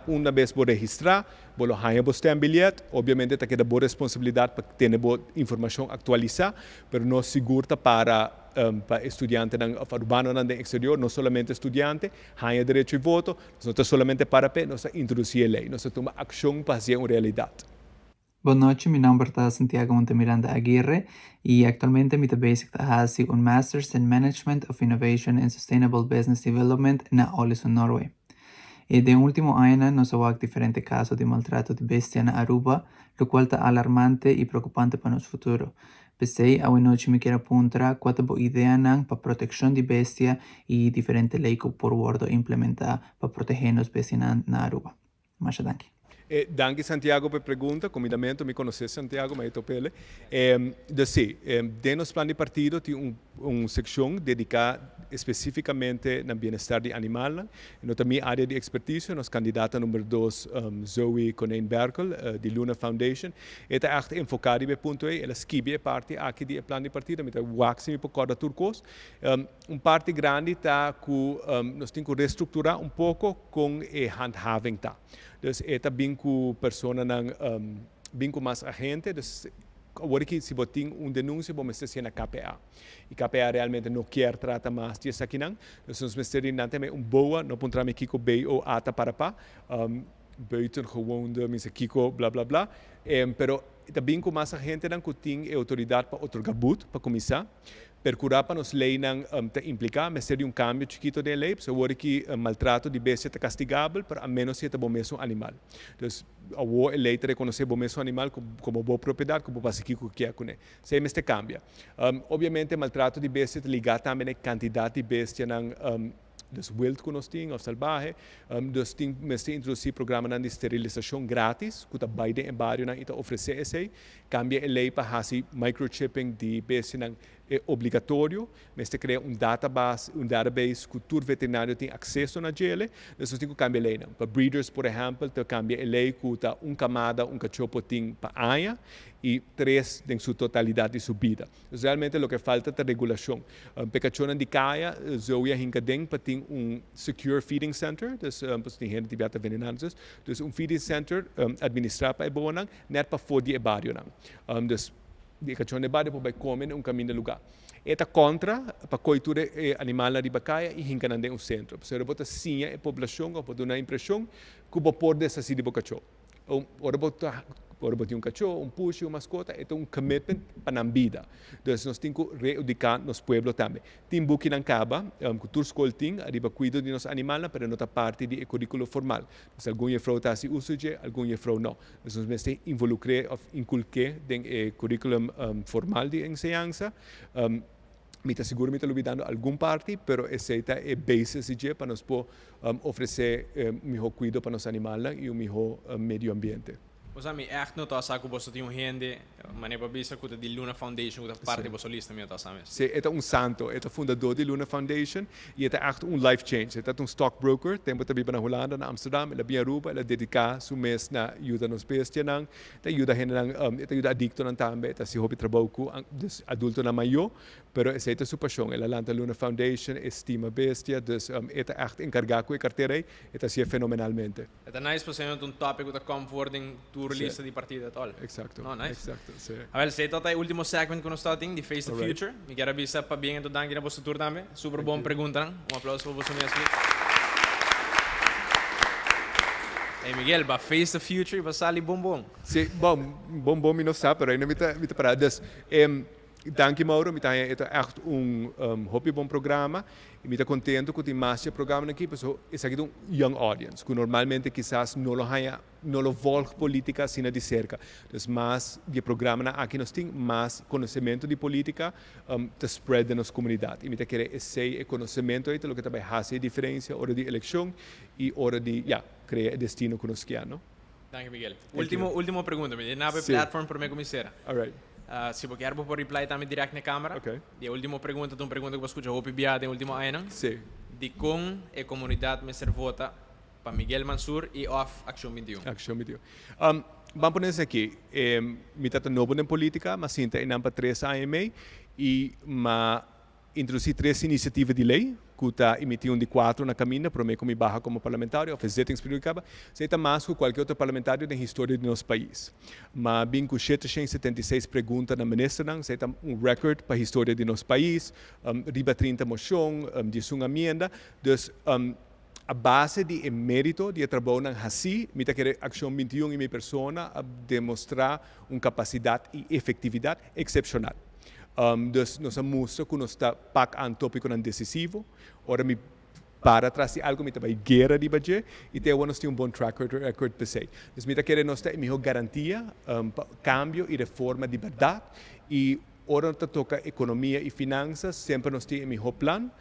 S1: Uma vez por registrar, bolo ganha o stembilhete, obviamente está queda boa responsabilidade para ter boa informação atualizada, mas não segura para estudante urbano no exterior, não somente estudante, ganha direito de voto, não é somente para nós introduzir a lei, nós toma ação para ser uma realidade.
S10: Boa noite, mi nombre es Santiago Montemiranda Aguirre y actualmente mi basic hace un Masters in Management of Innovation and Sustainable Business Development na Ålesund, Norway. E de último año nos ha diferentes casos de maltrato de bestia en Aruba, lo cual está alarmante y preocupante para nuestro futuro. Pensei, a noche me quiero apuntar cuál es idea para protección de bestia y diferentes leyes que por guardo implementar para proteger los bestias en Aruba. Muchas gracias.
S1: Danke Santiago per pergunta, convidamento, me conhece Santiago, mas eu pele. Sim, dentro do plano de partido tem uma seção dedicada especificamente no bem-estar de animal. Nós também área de expertise, nós candidata número 2, Zoe Konijn-Berkel, de Luna Foundation. Esta é echt enfocada em ponto aí, ela esquive parte aqui do plano de partido, mas waxing por cada turcos. Parte grande está que nós temos que reestruturar pouco com a handhaving tá. Dus esta bem com pessoa bem com mais agente, dus agora que se botem denúncia, vamos ser na KPA. E KPA realmente não quer tratar mais disso aqui não. Dus ons ministerie não tem boa, não podemos aqui com BO ata para pá, buiten gewoon de mensen kiko bla bla bla. Pero também com mais agente não que tem autoridade para otorgar boot para começar. Percurar para nos lei não implicar, mas seria cambio chiquito de lei, porque agora que maltrato de bestia é castigável, para a menos se é bom mesmo animal. Então, a lei reconhece bom mesmo animal como boa propriedade, como para que é com ele. Se este cambia. Obviamente, maltrato de bestia ligado também à quantidade de bestia dus wild que nós temos, ou salvaje, dus temos introduzir programa de esterilização grátis, que está bem em barrio e oferecer esse, cambia a lei para fazer microchipping de bestia é obrigatório, mas cria database que todo veterinário tem acesso na GL, nós temos que cambiar a lei. Para breeders, por exemplo, cambia a lei que está camada, cachorro tem para anha e 3 em sua totalidade de subida. Realmente, o que falta é a regulação. Para de caia, Zoe Hinkadeng para ter secure feeding center, dus tem gente que vai venenosos, dus feeding center administrar para o não para foder o barrio não. Dus de cachorro de barrio para comer caminho de lugar. Eta contra para coitura animal na ribacaia e hincanande centro. Porque se bota sim a população ou pode dar a impressão que o pode descer de cachorro. Ora bota Ora botar um cachorro, um puxo, uma mascota, é um commitment para a vida. Então, nós temos que reeducar nos pueblos também. Tem buque na caba, cultura escola tem, arriba cuido de nos animais, para não parte do currículo formal. Se algum é fraude se usa, algum é fraude não. Nós temos que inculcar o currículo formal de ensinança. Me está seguro que me está olvidando alguma parte, pero essa é a base para nós oferecer melhor cuidado para os animais e melhor meio ambiente.
S2: Och så är echt något att säga att bosta till en hände, man är bara visa att det är Luna Foundation och parte de bosta lista med att säga.
S1: Sim, é santo, é fundador da Luna Foundation e é echt life change. É stockbroker, tem também na Holanda, na Amsterdam, ela bem Aruba, ela dedica seu mês na ajuda nos bestia nang, ajuda ajuda adicto nang também, se hobby trabalho com adulto na maior, pero essa é sua paixão. Ela lança Luna Foundation, estima bestia, dus é echt encarregado com a carteira, é assim fenomenalmente.
S2: É nice para ser tópico da comforting tour lista di partita e tal.
S1: Exacto.
S2: No, nice.
S1: Exacto, sì.
S2: A ver, sei tot último segment que nós starting, the Face the Future. Me quero avisar para bem então danke na vossa tour também. Super bom pergunta. Aplauso para você mesmo. Hey Miguel, ba Face the Future, ba sali bom.
S1: Sì, bom mi non sa, però non mi ta parare. Dus, danke Mauro, mi ta echt hobby bom programa. Mi ta contento com o mais programa aqui, porque é aqui um young audience, que normalmente quizás não lo volge política assim de cerca. Dus, mas de programa aqui nós temos mais conhecimento de política te spread na nossa comunidade. E mi ta querer esse conhecimento aí, o que também faz a diferença hora de eleição e hora de criar destino que nós queremos.
S2: Danke Miguel. Último pergunta, me dá uma platform para me começar.
S1: All right.
S2: Se você quer por reply também direto na câmera.
S1: Okay.
S2: E a última pergunta, que você escuta, o PBA, a última ano.
S1: Sim.
S2: De como a comunidade me ser vota para Miguel Mansur e off Action 21.
S1: Action 21. Vamos por isso aqui. Me está novo na política, mas sinta em para 3 anos e introduzir 3 iniciativas de lei, que está emitindo de 4 na caminho, para mim como barra como parlamentário, fazer tem explicado, seita mais que qualquer outro parlamentário da história do nosso país. Mas bem com 776 perguntas na ministra, seita recorde para a história do nosso país, riba 30 moção, de uma emenda, dus a base de mérito de trabalho na HACI, me quer Action 21 e minha persona a demonstrar uma capacidade e efetividade excepcional. Dus nós mostra que nós está um tópico decisivo, ora me para trás de algo, me está guerra de budget e nós temos bom track record per se. Dus me quer nós está melhor garantia, cambio e reforma de verdade e ora nós toca economia e finanças, sempre nós temos melhor plano.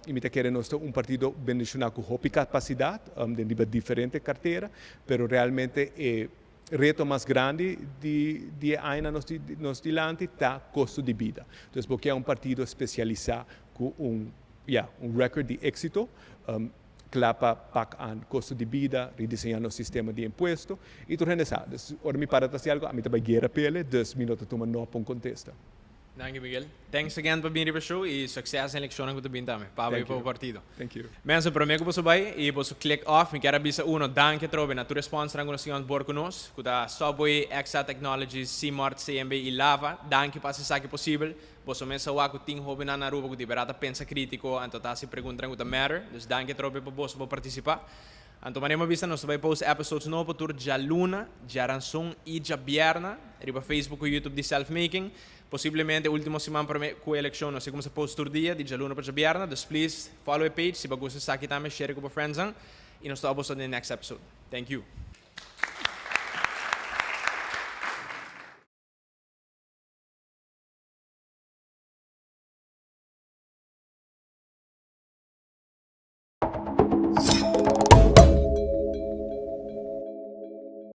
S1: E me quer nós partido bem com capacidade, de diferente carteira, pero realmente reto mais grande de ainda nos dilante está custo de vida. Então, porque é partido especializado com recorde de êxito, clapa para custo de vida, redesenhando o sistema de imposto, e tu rende sabe. Ora me para trazer algo, a mim também guerra pele, 2 minutos toma não para contesta.
S2: Dank je Miguel. Thanks again por vir para o show e sucesso na eleição que você bem também. Para o partido.
S1: Thank you.
S2: Mensen, para mim que você vai e você click off, me quero avisar danke trobe na tua resposta na conexão de bord conosco, que da Subway, Exa Technologies, C-Mart, CMB e Lava. Danke para se saque possível. Você mesmo sabe que tem hobby na Aruba, que liberata pensa crítico, então tá se perguntando o matter. Dus danke trobe para você participar. Então, manema vista, nós vamos post episodes novos por dia luna, dia rançom e dia vierna, riba Facebook e YouTube de Self-Making. Possivelmente, última semana para a eleição, nós vamos post por dia, de dia luna para dia vierna. Dus, please, follow a page, se você está aqui também, share com os friends, e nós estamos no next episode. Thank you.